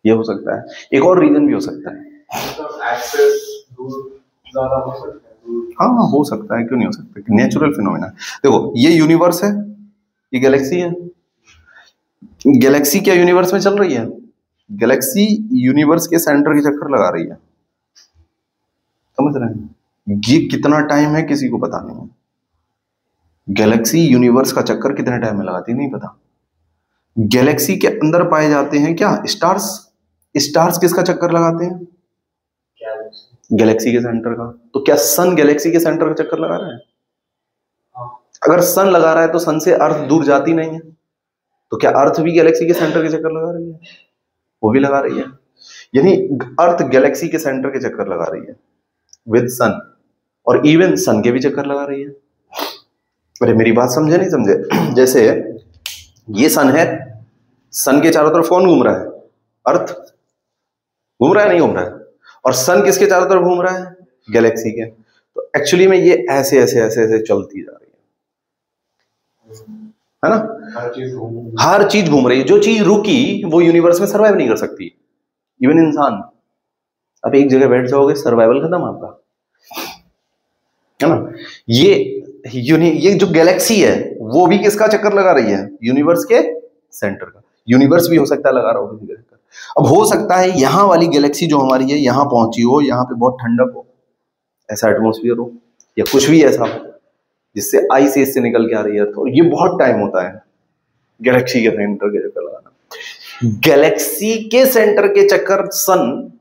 ये हो सकता है। एक और रीजन भी हो सकता है, एक्सेस दूर ज्यादा हो सकता है। हाँ हो सकता है, क्यों नहीं हो सकता? Natural phenomena. देखो ये यूनिवर्स है, ये गैलेक्सी है। गैलेक्सी क्या यूनिवर्स में चल रही है? गैलेक्सी यूनिवर्स के सेंटर के चक्कर लगा रही है, समझ रहे हैं? ये कितना टाइम है किसी को पता नहीं है। गैलेक्सी यूनिवर्स का चक्कर कितने टाइम में लगाती है नहीं पता। गैलेक्सी के अंदर पाए जाते हैं क्या? स्टार्स। स्टार्स किसका चक्कर लगाते हैं? गैलेक्सी के सेंटर का। तो क्या सन गैलेक्सी के सेंटर का चक्कर लगा रहा है? अगर सन लगा रहा है तो सन से अर्थ दूर जाती नहीं है, तो क्या अर्थ भी गैलेक्सी के सेंटर के चक्कर लगा रही है? वो भी लगा रही है। यानी अर्थ गैलेक्सी के सेंटर के चक्कर लगा रही है विद सन, और इवन सन के भी चक्कर लगा रही है। अरे मेरी बात समझे नहीं समझे? जैसे ये सन है, सन के चारों तरफ कौन घूम रहा है? अर्थ घूम रहा है, नहीं घूम रहा है? और सन किसके चारों तरफ घूम रहा है? गैलेक्सी के। तो एक्चुअली में ये ऐसे ऐसे ऐसे ऐसे चलती जा रही है ना? हर चीज घूम रही है। जो चीज रुकी वो यूनिवर्स में सर्वाइव नहीं कर सकती, इवन इंसान। अब एक जगह बैठ जाओगे, सर्वाइवल खत्म आपका, है ना? ये जो गैलेक्सी है वो भी किसका चक्कर लगा रही है? यूनिवर्स के सेंटर का। यूनिवर्स भी हो सकता है लगा रहा हो किसी ग्रह पर। अब हो सकता है यहाँ वाली गैलेक्सी जो हमारी है यहाँ पहुंची हो, यहाँ पे बहुत ठंडक हो, ऐसा एटमोस्फियर हो या कुछ भी ऐसा हो जिससे आइस एज से निकल के आ रही है अर्थ, और ये बहुत टाइम होता है गैलेक्सी के सेंटर के चक्कर लगाना। गैलेक्सी के सेंटर के चक्कर सन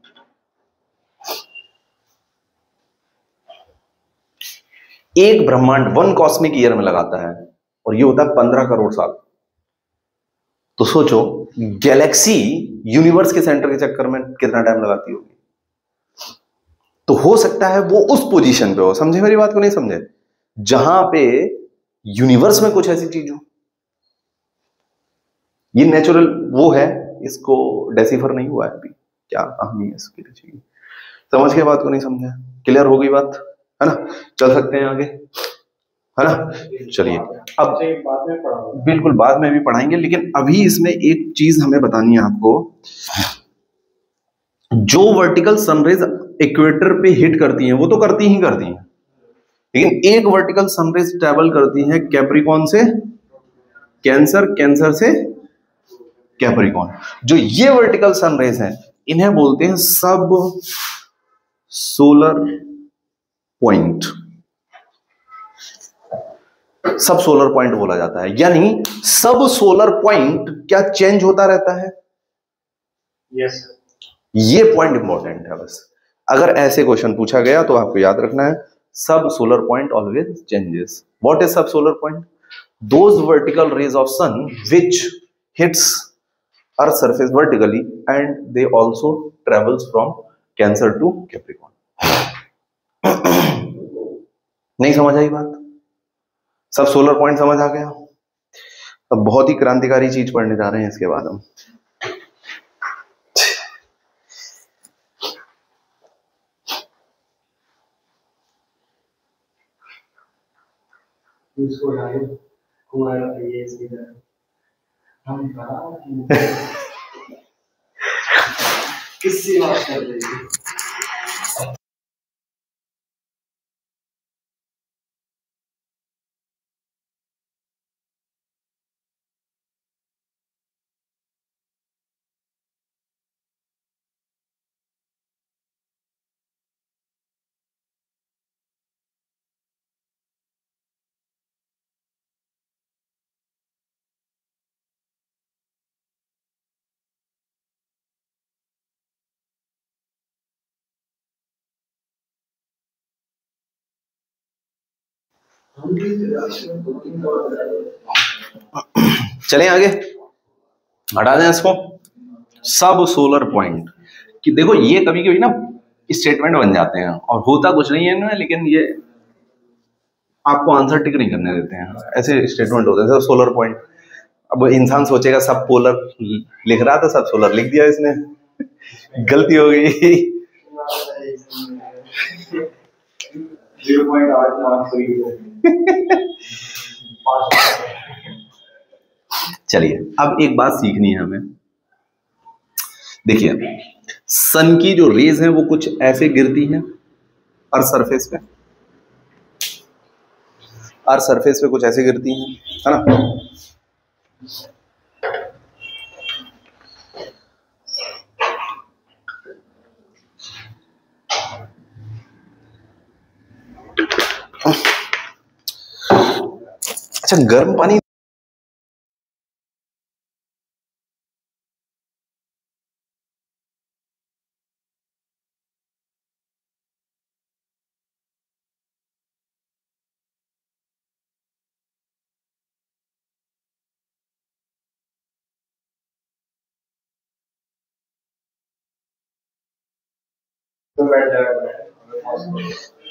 एक ब्रह्मांड 1 कॉस्मिक ईयर में लगाता है, और ये होता है 15 करोड़ साल। तो सोचो गैलेक्सी यूनिवर्स के सेंटर के चक्कर में कितना टाइम लगाती होगी। तो हो सकता है वो उस पोजीशन पे हो, समझे मेरी बात को नहीं समझे, जहां पे यूनिवर्स में कुछ ऐसी चीज हो। ये नेचुरल वो है, इसको डेसिफर नहीं हुआ है अभी, क्या कहानी है इसके पीछे की, समझ के बात को नहीं समझा। क्लियर हो गई बात, है ना? चल सकते हैं आगे, है ना? चलिए अब बिल्कुल बाद में भी पढ़ाएंगे, लेकिन अभी इसमें एक चीज हमें बतानी है आपको। जो वर्टिकल सनरेज इक्वेटर पे हिट करती हैं वो तो करती ही करती हैं, लेकिन एक वर्टिकल सनरेज ट्रेवल करती हैं कैप्रिकॉन से कैंसर, कैंसर से कैप्रिकॉन। जो ये वर्टिकल सनरेज हैं इन्हें बोलते हैं सब सोलर पॉइंट। सब सोलर पॉइंट बोला जाता है, यानी सब सोलर पॉइंट क्या चेंज होता रहता है? यस। ये पॉइंट इंपॉर्टेंट है बस, अगर ऐसे क्वेश्चन पूछा गया तो आपको याद रखना है sub solar point always changes. What is sub solar point? Those vertical rays of sun which hits earth surface vertically and they also travels from Cancer to Capricorn. नहीं समझ आई बात? सब सोलर पॉइंट समझ आ गया? अब बहुत ही क्रांतिकारी चीज पढ़ने जा रहे हैं इसके बाद हम। किससे बात कर रही है? चलें आगे, हटा दें इसको। सब सोलर पॉइंट कि देखो ये कभी कभी ना स्टेटमेंट बन जाते हैं और होता कुछ नहीं है इनमें, लेकिन ये आपको आंसर टिक नहीं करने देते हैं, ऐसे स्टेटमेंट होते हैं सब सोलर पॉइंट। अब इंसान सोचेगा सब पोलर लिख रहा था, सब सोलर लिख दिया इसने, गलती हो गई। 0.8 चलिए अब एक बात सीखनी है हमें। देखिए सन की जो रेज है वो कुछ ऐसे गिरती हैं अर्थ सरफेस पे, अर्थ सरफेस पे कुछ ऐसे गिरती हैं, है ना? अच्छा गर्म पानी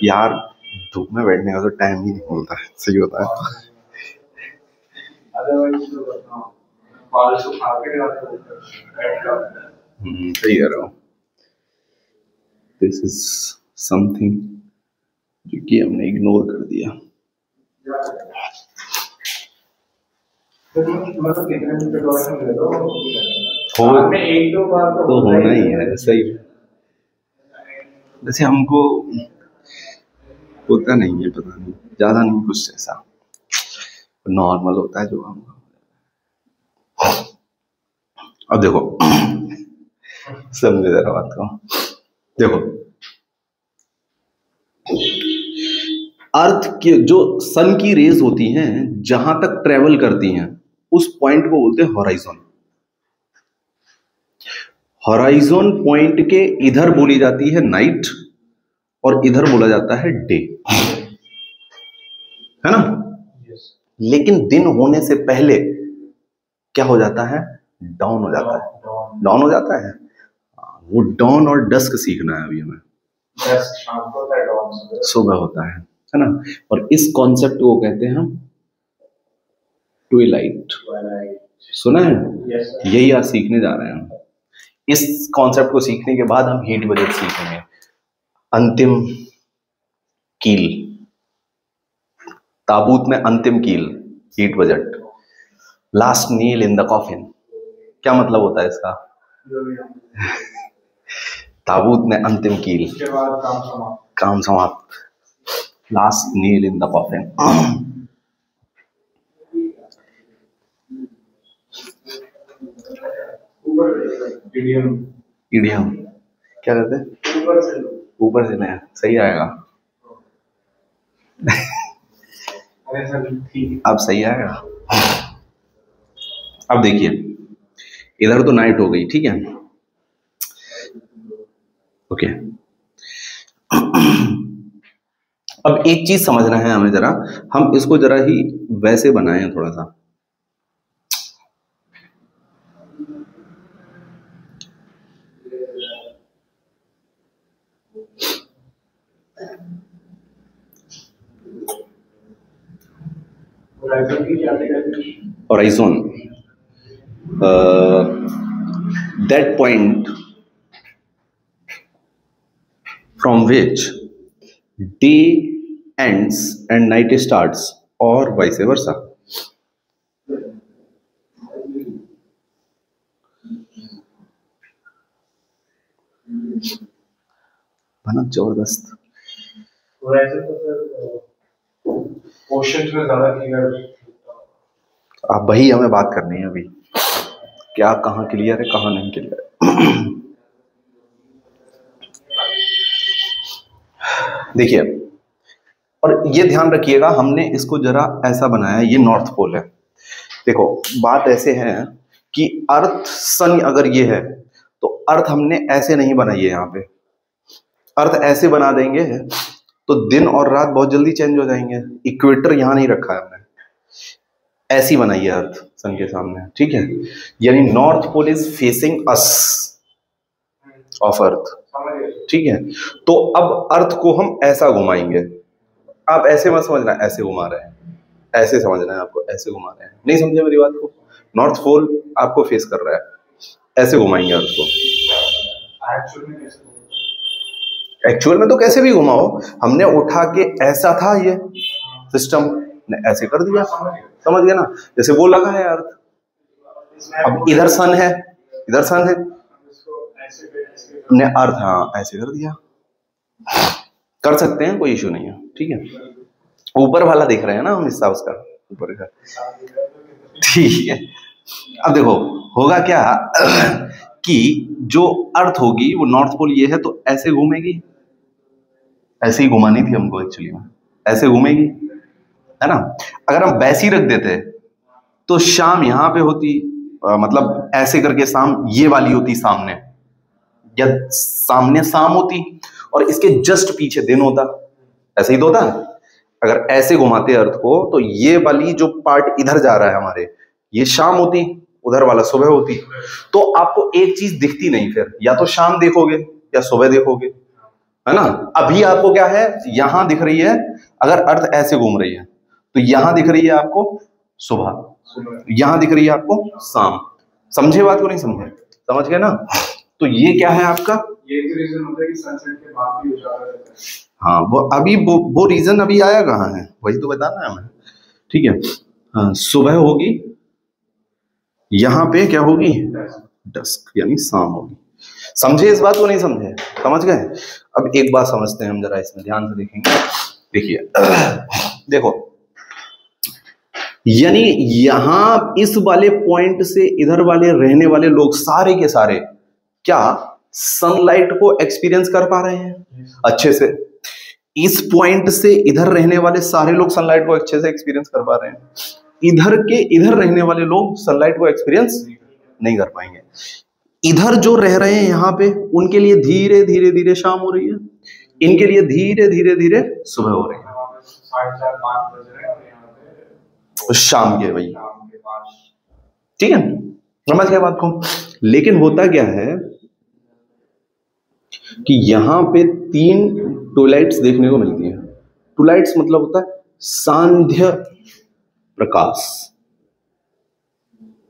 यार, धूप में बैठने का तो टाइम ही नहीं मिलता है, सही होता है। सही कह रहा हूँ। दिस इज समथिंग जो कि हमने इग्नोर कर दिया। तो होना ही है, सही। वैसे हमको होता नहीं है, पता नहीं, ज्यादा नहीं, कुछ ऐसा नॉर्मल होता है जो हम। अब देखो समझे जरा बात को। देखो अर्थ के जो सन की रेज होती हैं जहां तक ट्रेवल करती हैं उस पॉइंट को बोलते हैं हॉराइजन। हॉराइजन पॉइंट के इधर बोली जाती है नाइट और इधर बोला जाता है डे, है ना। लेकिन दिन होने से पहले क्या हो जाता है? डाउन हो जाता है। डाउन हो जाता है। वो डाउन और डस्क सीखना है अभी हमें। सुबह होता है ना। और इस कॉन्सेप्ट को कहते हैं हम ट्विलाइट। सुना है? यही आज सीखने जा रहे हैं हम। इस कॉन्सेप्ट को सीखने के बाद हम हीट बजट सीखेंगे। अंतिम कील, ताबूत में अंतिम कील, heat budget, last nail in the coffin. क्या मतलब होता है इसका? ताबूत में अंतिम कील, काम समाप्त, last nail in the coffin. Idiom क्या कहते हैं? ऊपर से नहीं, सही आएगा। अब सही आएगा। अब देखिए इधर तो नाइट हो गई, ठीक है, ओके। अब एक चीज समझना है हमें जरा, हम इसको जरा ही वैसे बनाएं थोड़ा सा। Horizon, that point from which day ends and night starts, or vice versa. बना जबरदस्त। अब वही हमें बात करनी है अभी, क्या कहाँ क्लियर है कहाँ नहीं क्लियर है। देखिए, और ये ध्यान रखिएगा हमने इसको जरा ऐसा बनाया, ये नॉर्थ पोल है। देखो बात ऐसे है कि अर्थ सन अगर ये है तो अर्थ हमने ऐसे नहीं बनाई है। यहाँ पे अर्थ ऐसे बना देंगे तो दिन और रात बहुत जल्दी चेंज हो जाएंगे। इक्वेटर यहाँ नहीं रखा है हमने, ऐसी बनाई है अर्थ सन के सामने, ठीक है। यानी north pole is facing us of earth, ठीक है। तो अब अर्थ को हम ऐसा घुमाएंगे। आप ऐसे मत समझना ऐसे घुमा रहे हैं, ऐसे समझना है आपको, ऐसे घुमा रहे हैं। नहीं समझे मेरी बात को? नॉर्थ पोल आपको फेस कर रहा है, ऐसे घुमाएंगे अर्थ को। एक्चुअल में तो कैसे भी घुमाओ, हमने उठा के ऐसा था ये सिस्टम ने ऐसे कर दिया, समझ गए ना। जैसे वो लगा है अर्थ, अब इधर सन है, इधर सन है, ने अर्थ हाँ ऐसे कर दिया। कर सकते हैं, कोई इशू नहीं है, ठीक है। ऊपर वाला देख रहे हैं ना हम हिस्सा उसका, ऊपर का, ठीक है। अब देखो होगा क्या कि जो अर्थ होगी वो नॉर्थ पोल ये है तो ऐसे घूमेगी, ऐसे ही घुमानी थी हमको एक्चुअली में, ऐसे घूमेगी, है ना। अगर हम वैसी रख देते तो शाम यहाँ पे होती, मतलब ऐसे करके शाम ये वाली होती सामने, या सामने शाम होती और इसके जस्ट पीछे दिन होता, ऐसे ही तो होता। अगर ऐसे घुमाते अर्थ को तो ये वाली जो पार्ट इधर जा रहा है हमारे, ये शाम होती, उधर वाला सुबह होती। तो आपको एक चीज दिखती नहीं, फिर या तो शाम देखोगे या सुबह देखोगे, है ना। अभी आपको क्या है, यहां दिख रही है, अगर अर्थ ऐसे घूम रही है तो यहां दिख रही है आपको सुबह, यहां दिख रही है आपको शाम। समझे बात को? नहीं समझे? समझ गए ना। तो ये क्या है आपका, ये तो रीजन होता है कि सनसेट के बाद भी उजाला रहता है। हाँ वो अभी वो रीजन अभी आया कहाँ है, वही तो बताना है हमें, ठीक है। हाँ सुबह होगी, यहाँ पे क्या होगी, डस्क यानी शाम होगी। समझे इस बात को? नहीं समझे? समझ गए। अब एक बात समझते हैं हम जरा, इसमें ध्यान से देखेंगे। देखिए देखो यानी यहां इस वाले पॉइंट से इधर वाले रहने वाले लोग सारे के सारे क्या सनलाइट को एक्सपीरियंस कर पा रहे हैं अच्छे से? इस पॉइंट से इधर रहने वाले सारे लोग सनलाइट को अच्छे से एक्सपीरियंस कर पा रहे हैं, इधर के इधर रहने वाले लोग सनलाइट को एक्सपीरियंस नहीं कर पाएंगे। इधर जो रह रहे हैं यहां पे, उनके लिए धीरे धीरे धीरे शाम हो रही है, इनके लिए धीरे धीरे धीरे सुबह हो रही है, शाम के भाई, ठीक है, समझ गए बात को। लेकिन होता क्या है कि यहां पे 3 ट्विलाइट्स देखने को मिलती हैं। ट्विलाइट्स मतलब होता है सांध्य प्रकाश।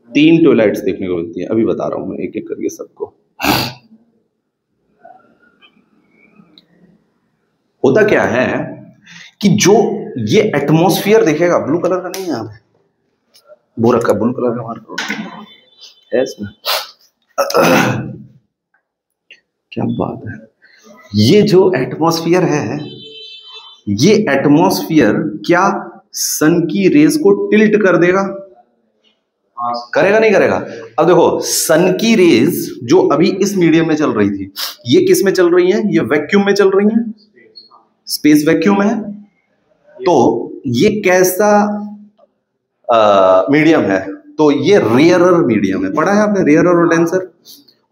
3 ट्विलाइट्स देखने को मिलती हैं, अभी बता रहा हूं मैं एक एक करके सबको। होता क्या है कि जो ये एटमॉस्फेयर दिखेगा, ब्लू कलर का नहीं है, यहाँ वो रखा ब्लू कलर का मार्कर है इसमें, क्या बात है। ये जो एटमॉस्फेयर है, ये एटमॉस्फेयर क्या सन की रेज को टिल्ट कर देगा? करेगा नहीं करेगा? अब देखो, सन की रेज जो अभी इस मीडियम में चल रही थी, ये किस में चल रही है? ये वैक्यूम में चल रही है, स्पेस वैक्यूम है। तो ये कैसा मीडियम है? तो ये रेयरर मीडियम है, पढ़ा है आपने रेयरर और डेंसर।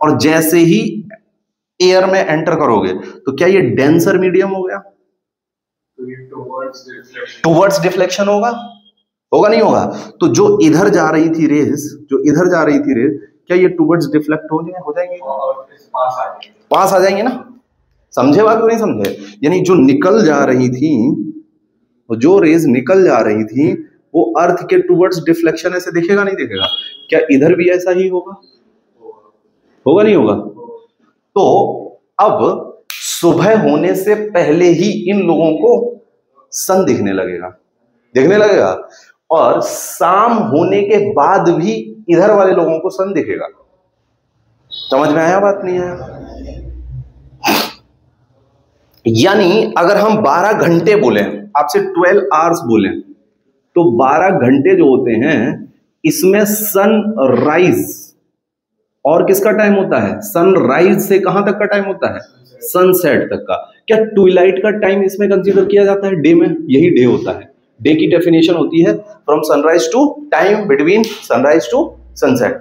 और जैसे ही एयर में एंटर करोगे तो क्या ये डेंसर मीडियम हो गया? टुवर्ड्स डिफ्लेक्शन होगा, होगा नहीं होगा? तो जो इधर जा रही थी रेज, जो इधर जा रही थी रेज, क्या ये टुवर्ड्स डिफ्लेक्ट हो जाएंगे? पास आ जाएंगे ना? समझे बात को नहीं समझे? यानी जो निकल जा रही थी, जो रेज निकल जा रही थी, वो अर्थ के टुवर्ड्स डिफ्लेक्शन ऐसे दिखेगा नहीं दिखेगा? क्या इधर भी ऐसा ही होगा? होगा नहीं होगा? तो अब सुबह होने से पहले ही इन लोगों को सन दिखने लगेगा, और शाम होने के बाद भी इधर वाले लोगों को सन दिखेगा। समझ में आया बात नहीं आया? यानी अगर हम 12 घंटे बोले, आपसे 12 आवर्स बोले, तो 12 घंटे जो होते हैं, इसमें सनराइज और किसका टाइम होता है? सनराइज से कहां तक का टाइम होता है? सनसेट तक का। क्या ट्विलाइट का टाइम इसमें कंसीडर किया जाता है? डे में यही डे होता है। डे की डेफिनेशन होती है from sunrise to time between sunrise to sunset.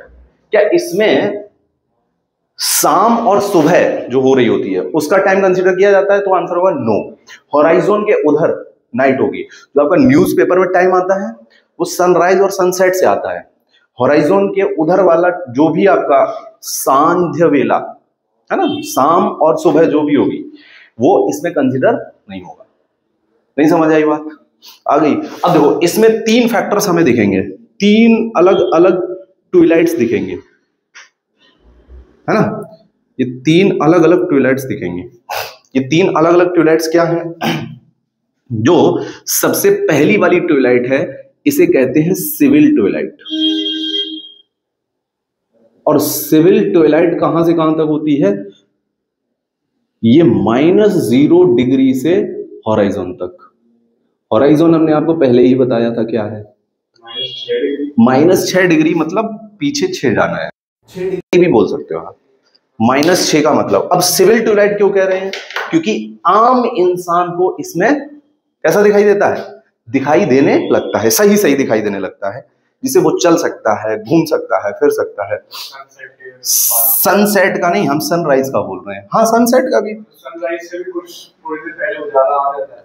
क्या इसमें शाम और सुबह जो हो रही होती है उसका टाइम कंसीडर किया जाता है? तो आंसर होगा नो। हॉराइजन के उधर नाइट होगी। जो आपका न्यूज़पेपर में टाइम आता है वो सनराइज और सनसेट से आता है। हॉराइजन के उधर वाला जो भी आपका सांध्य वेला है ना, शाम और सुबह जो भी होगी, वो इसमें कंसीडर नहीं होगा। नहीं समझ आई बात? आ गई? अब देखो, इसमें 3 फैक्टर्स हमें दिखेंगे, 3 अलग अलग ट्विलाइट्स दिखेंगे, है ना? ये 3 अलग अलग ट्विलाइट्स दिखेंगे। ये 3 अलग अलग ट्विलाइट्स क्या हैं? जो सबसे पहली वाली ट्विलाइट है, इसे कहते हैं सिविल ट्विलाइट। और सिविल ट्विलाइट कहां से कहां तक होती है? ये -0 डिग्री से हॉराइजन तक। हॉराइजन हमने आपको पहले ही बताया था क्या है? -6 डिग्री मतलब पीछे 6 जाना है, 6 डिग्री भी बोल सकते हो आप। -6 का मतलब। अब सिविल ट्विलाइट क्यों कह रहे हैं? क्योंकि आम इंसान को इसमें कैसा दिखाई देता है? दिखाई देने लगता है, सही दिखाई देने लगता है, जिसे वो चल सकता है, घूम सकता है, फिर सकता है। सनसेट का नहीं, हम सनराइज का बोल रहे हैं। हाँ, सनसेट का भी, सनराइज से भी कुछ थोड़ी देर पहले उजाला आ जाता है।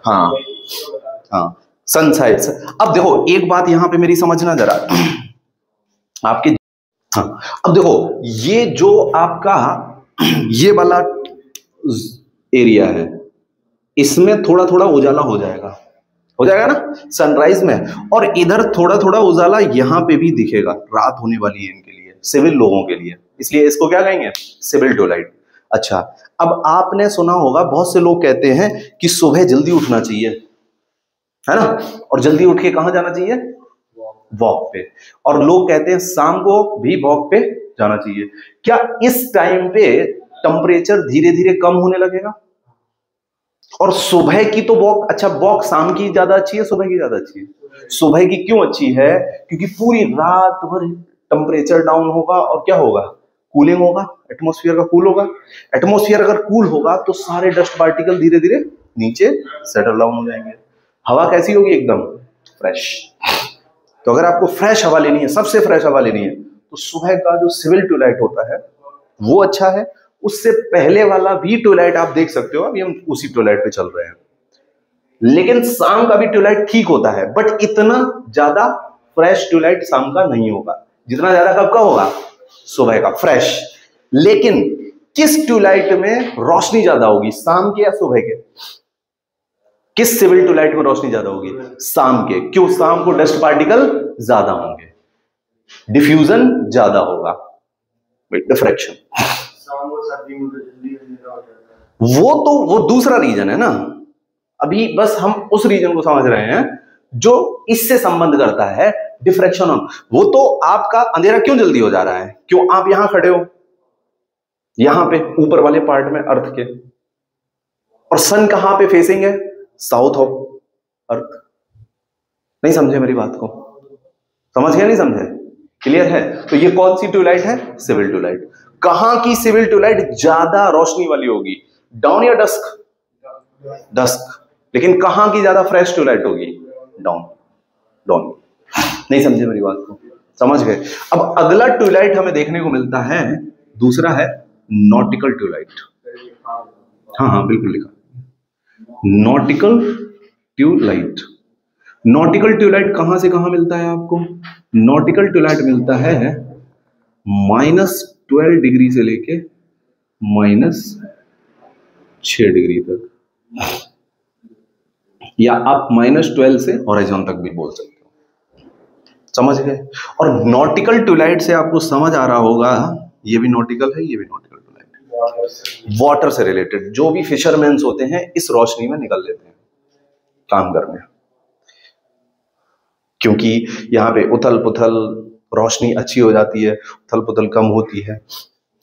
हाँ, सनसेट। अब देखो, एक बात यहां पे मेरी समझना जरा आपके। हाँ, अब देखो, ये जो आपका ये वाला एरिया है, इसमें थोड़ा थोड़ा उजाला हो जाएगा ना सनराइज में, और इधर थोड़ा थोड़ा उजाला यहां पे भी दिखेगा। रात होने वाली है इनके लिए, सिविल लोगों के लिए, इसलिए इसको क्या कहेंगे? Civil twilight. अच्छा, अब आपने सुना होगा, बहुत से लोग कहते हैं कि सुबह जल्दी उठना चाहिए, है ना, और जल्दी उठ के कहां जाना चाहिए? वॉक पे। और लोग कहते हैं शाम को भी वॉक पे जाना चाहिए। क्या इस टाइम पे टेम्परेचर धीरे धीरे कम होने लगेगा? और सुबह की तो वॉक, अच्छा वॉक शाम की ज्यादा अच्छी है सुबह की ज्यादा अच्छी है? सुबह की क्यों अच्छी है? क्योंकि पूरी रात भर टेम्परेचर डाउन होगा और क्या होगा, कूलिंग होगा, एटमॉस्फेयर का कूल होगा। एटमॉस्फेयर अगर कूल होगा तो सारे डस्ट पार्टिकल धीरे धीरे नीचे सेटल डाउन हो जाएंगे। हवा कैसी होगी, एकदम फ्रेश। तो अगर आपको फ्रेश हवा लेनी है, सबसे फ्रेश हवा लेनी है, तो सुबह का जो सिविल ट्यूलाइट होता है वो अच्छा है। उससे पहले वाला भी ट्यूलाइट आप देख सकते हो, अभी हम उसी ट्यूलाइट पे चल रहे हैं। लेकिन शाम का भी ट्यूलाइट ठीक होता है, बट इतना ज्यादा फ्रेश ट्यूलाइट शाम का नहीं होगा जितना ज्यादा कब का होगा, सुबह का फ्रेश। लेकिन किस ट्यूलाइट में रोशनी ज्यादा होगी, शाम के या सुबह के? किस सिविल ट्यूलाइट में रोशनी ज्यादा होगी? शाम के। क्यों? शाम को डस्ट पार्टिकल ज्यादा होंगे, डिफ्यूजन ज्यादा होगा, डिफ्रैक्शन। वो दूसरा रीजन है ना। अभी बस हम उस रीजन को समझ रहे हैं जो इससे संबंध करता है डिफ्रैक्शन ऑन। वो तो आपका अंधेरा क्यों जल्दी हो जा रहा है? क्यों? आप यहां खड़े हो, यहां पे ऊपर वाले पार्ट में अर्थ के, और सन कहां पे फेसिंग है? South of earth. नहीं समझे मेरी बात को? समझ गए नहीं समझे? क्लियर है? तो ये कौन सी ट्यूलाइट है? सिविल ट्यूलाइट। कहां की सिविल ट्यूलाइट ज्यादा रोशनी वाली होगी, डाउन या डस्क? डस्क। लेकिन कहां की ज्यादा फ्रेश ट्यूलाइट होगी? डाउन। डाउन। नहीं समझे मेरी बात को? समझ गए? अब अगला ट्यूलाइट हमें देखने को मिलता है, दूसरा है नॉटिकल ट्यूलाइट। हाँ हाँ बिल्कुल लिखा, नॉटिकल ट्यूलाइट। नॉटिकल ट्यूलाइट कहां से कहां मिलता है आपको? नॉटिकल ट्यूलाइट मिलता है -12 डिग्री से लेके -6 डिग्री तक, या आप -12 से हॉरिजॉन तक भी बोल सकते हो। समझ गए? और नॉटिकल ट्यूलाइट से आपको समझ आ रहा होगा, ये भी नॉटिकल है, ये भी नॉटिकल ट्यूलाइट, वाटर से रिलेटेड। जो भी फिशरमैन्स होते हैं इस रोशनी में निकल लेते हैं काम करने, क्योंकि यहाँ पे उथल पुथल रोशनी अच्छी हो जाती है, उथल पुथल कम होती है।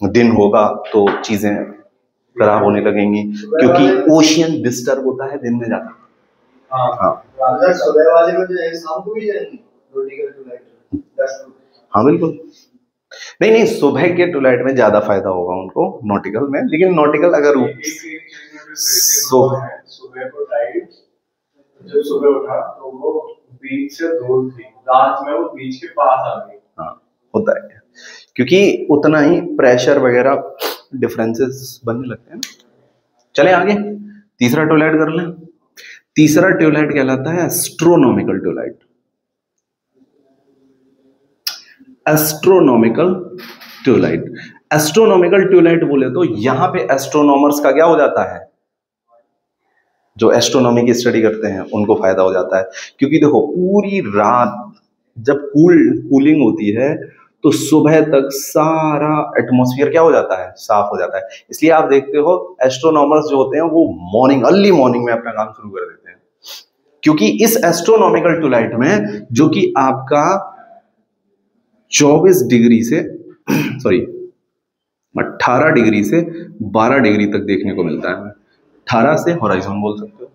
दिन होगा तो चीजें खराब होने लगेंगी, क्योंकि ओशियन डिस्टर्ब होता है दिन में ज्यादा। हाँ सुबह वाले में जो है शाम को भी जाएंगे नॉटिकल ट्यूलाइट। हाँ बिल्कुल। नहीं नहीं, सुबह के ट्यूलाइट में ज्यादा फायदा होगा उनको नॉटिकल में। लेकिन नॉटिकल अगर सुबह को टाइड, जब सुबह उठा तो वो बीच से दूर थी, रात में वो बीच के पास आ गई। हाँ होता है, क्योंकि उतना ही प्रेशर वगैरह डिफरेंसेस बनने लगते हैं। चले आगे, तीसरा ट्यूलाइट कर लें। तीसरा ट्यूलाइट कहलाता है एस्ट्रोनॉमिकल ट्यूलाइट। एस्ट्रोनॉमिकल ट्यूलाइट। एस्ट्रोनॉमिकल ट्यूलाइट बोले तो यहां पे एस्ट्रोनॉमर्स का क्या हो जाता है, जो एस्ट्रोनॉमी की स्टडी करते हैं उनको फायदा हो जाता है। क्योंकि देखो पूरी रात जब कूलिंग होती है तो सुबह तक सारा एटमॉस्फेयर क्या हो जाता है, साफ हो जाता है। इसलिए आप देखते हो एस्ट्रोनॉमर्स जो होते हैं वो अर्ली मॉर्निंग में अपना काम शुरू कर देते हैं, क्योंकि इस एस्ट्रोनॉमिकल ट्यूलाइट में जो कि आपका 24 डिग्री से 18 डिग्री से 12 डिग्री तक देखने को मिलता है। 18 से हॉराइजन बोल सकते हो,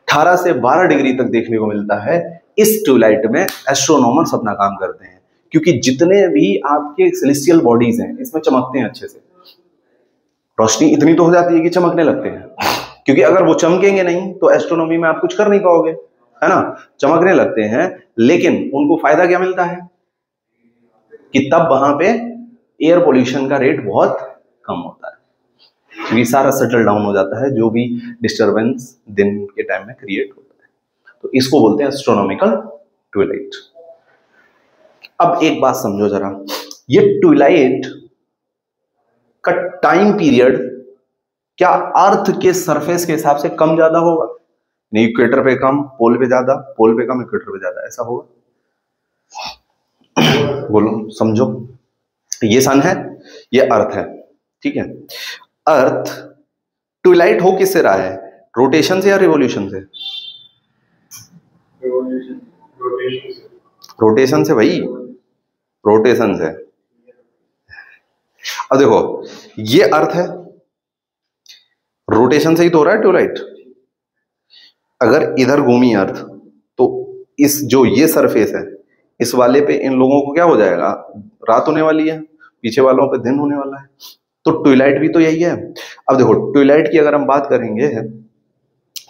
18 से 12 डिग्री तक देखने को मिलता है। इस ट्यूलाइट में एस्ट्रोनॉमर्स अपना काम करते हैं, क्योंकि जितने भी आपके सेलेस्टियल बॉडीज हैं इसमें चमकते हैं अच्छे से। रोशनी इतनी तो हो जाती है कि चमकने लगते हैं, क्योंकि अगर वो चमकेंगे नहीं तो एस्ट्रोनॉमी में आप कुछ कर नहीं पाओगे, है ना। चमकने लगते हैं, लेकिन उनको फायदा क्या मिलता है कि तब वहां पे एयर पोल्यूशन का रेट बहुत कम होता है, क्योंकि सारा सेटल डाउन हो जाता है जो भी डिस्टरबेंस दिन के टाइम में क्रिएट होता है। तो इसको बोलते हैं एस्ट्रोनॉमिकल ट्विलाइट। अब एक बात समझो जरा, ये ट्विलाइट का टाइम पीरियड क्या अर्थ के सरफेस के हिसाब से कम ज्यादा होगा? नहीं, इक्वेटर पे कम, पोल पे ज्यादा, पोल पे कम, इक्वेटर पे ज्यादा, ऐसा होगा? बोलो समझो, ये सन है, ये अर्थ है, ठीक है। अर्थ ट्विलाइट हो किससे रहा है, रोटेशन से या रिवॉल्यूशन से? रोटेशन से भाई, रोटेशन से। अब देखो ये अर्थ है, रोटेशन से ही तो हो रहा है ट्विलाइट, अगर इधर घूमी अर्थ तो इस जो ये सरफेस है इस वाले पे इन लोगों को क्या हो जाएगा, रात होने वाली है, पीछे वालों पे दिन होने वाला है। तो ट्विलाइट भी तो यही है। अब देखो ट्विलाइट की अगर हम बात करेंगे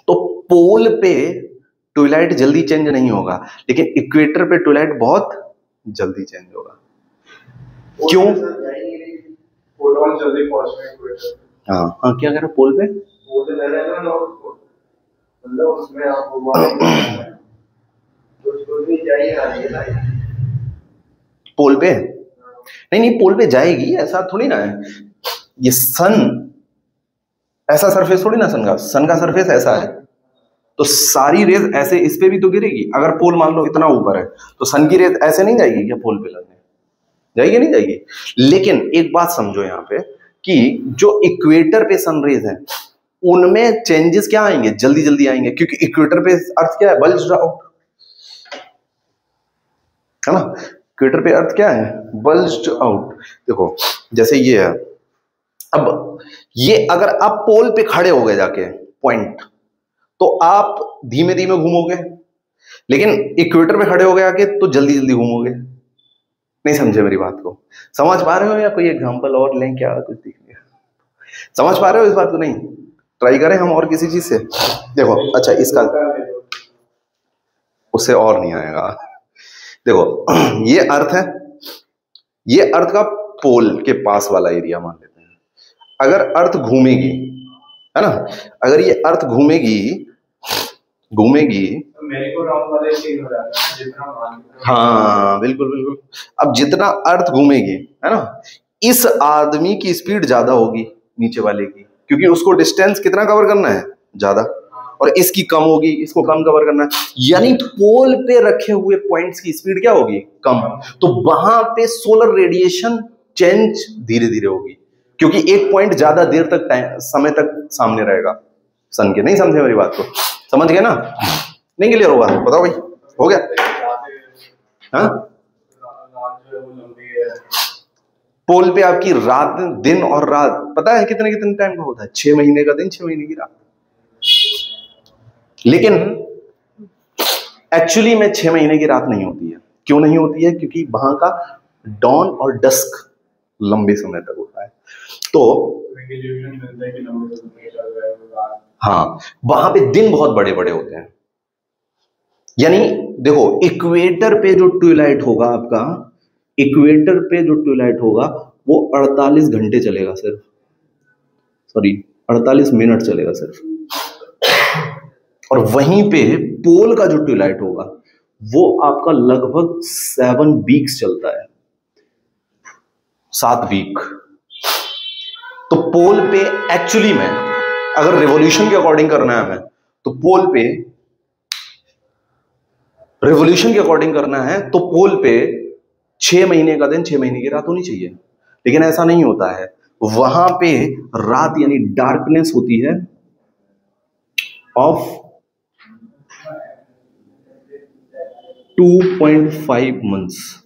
तो पोल पे ट्विलाइट जल्दी चेंज नहीं होगा, लेकिन इक्वेटर पे ट्विलाइट बहुत जल्दी चेंज होगा। क्यों? फोटॉन जल्दी पहुंचने इक्वेटर। हाँ हाँ, क्या कह रहा पोल पे? पोल पे लगेगा ना, मतलब उसमें आपको पोल पे नहीं नहीं, पोल पे जाएगी ऐसा थोड़ी ना है। ये सन ऐसा सरफेस थोड़ी ना, सन का सरफेस ऐसा है, तो सारी रेज ऐसे इस पे भी तो गिरेगी। अगर पोल मान लो इतना ऊपर है तो सन की रेज ऐसे नहीं जाएगी क्या पोल पे लगने? जाएगी नहीं जाएगी। लेकिन एक बात समझो यहाँ पे कि जो इक्वेटर पे सन रेज है उनमें चेंजेस क्या आएंगे, जल्दी जल्दी आएंगे, क्योंकि इक्वेटर पे अर्थ क्या है, बल्ज्ड आउट, है ना। इक्वेटर पे अर्थ क्या है, बल्ज्ड आउट। देखो जैसे ये है, अब ये अगर आप पोल पे खड़े हो गए जाके पॉइंट तो आप धीमे धीमे घूमोगे, लेकिन इक्वेटर पे खड़े हो गए आके तो जल्दी जल्दी घूमोगे। नहीं समझे मेरी बात को? समझ पा रहे हो या कोई एग्जांपल और लें क्या, कुछ दिख गया? समझ पा रहे हो इस बात को? नहीं ट्राई करें हम और किसी चीज से। देखो अच्छा इसका उससे और नहीं आएगा। देखो ये अर्थ है, ये अर्थ का पोल के पास वाला एरिया मान लेते हैं। अगर अर्थ घूमेगी, है ना, अगर ये अर्थ घूमेगी हाँ बिल्कुल बिल्कुल। अब जितना अर्थ घूमेगी, है ना, इस आदमी की स्पीड ज्यादा होगी नीचे वाले की, क्योंकि उसको डिस्टेंस कितना कवर करना है, ज्यादा, और इसकी कम होगी, इसको कम कवर करना है। यानी पोल पे रखे हुए पॉइंट्स की स्पीड क्या होगी, कम। तो वहां पे सोलर रेडिएशन चेंज धीरे धीरे होगी, क्योंकि एक पॉइंट ज्यादा देर तक समय तक सामने रहेगा सन के। नहीं समझे मेरी बात को? समझ गए ना? नहीं क्लियर होगा? बताओ भाई, हो गया? हाँ, पोल पे आपकी रात, दिन और रात पता है कितने कितने टाइम का होता है? 6 महीने का दिन, 6 महीने की रात। लेकिन एक्चुअली में 6 महीने की रात नहीं होती है। क्यों नहीं होती है? क्योंकि वहां का डॉन और डस्क लंबे समय तक होता है। तो हाँ, वहां पे दिन बहुत बड़े बड़े होते हैं। यानी देखो इक्वेटर पे जो ट्विलाइट होगा आपका, इक्वेटर पे जो ट्विलाइट होगा वो 48 घंटे चलेगा सिर्फ, सॉरी 48 मिनट चलेगा सिर्फ। और वहीं पे पोल का जो ट्विलाइट होगा वो आपका लगभग 7 वीक्स चलता है, 7 वीक। तो पोल पे एक्चुअली में अगर रिवॉल्यूशन के अकॉर्डिंग करना है हमें, तो पोल पे रिवॉल्यूशन के अकॉर्डिंग करना है तो पोल पे 6 महीने का दिन, 6 महीने की रात होनी चाहिए। लेकिन ऐसा नहीं होता है, वहां पे रात यानी डार्कनेस होती है ऑफ 2.5 मंथ्स।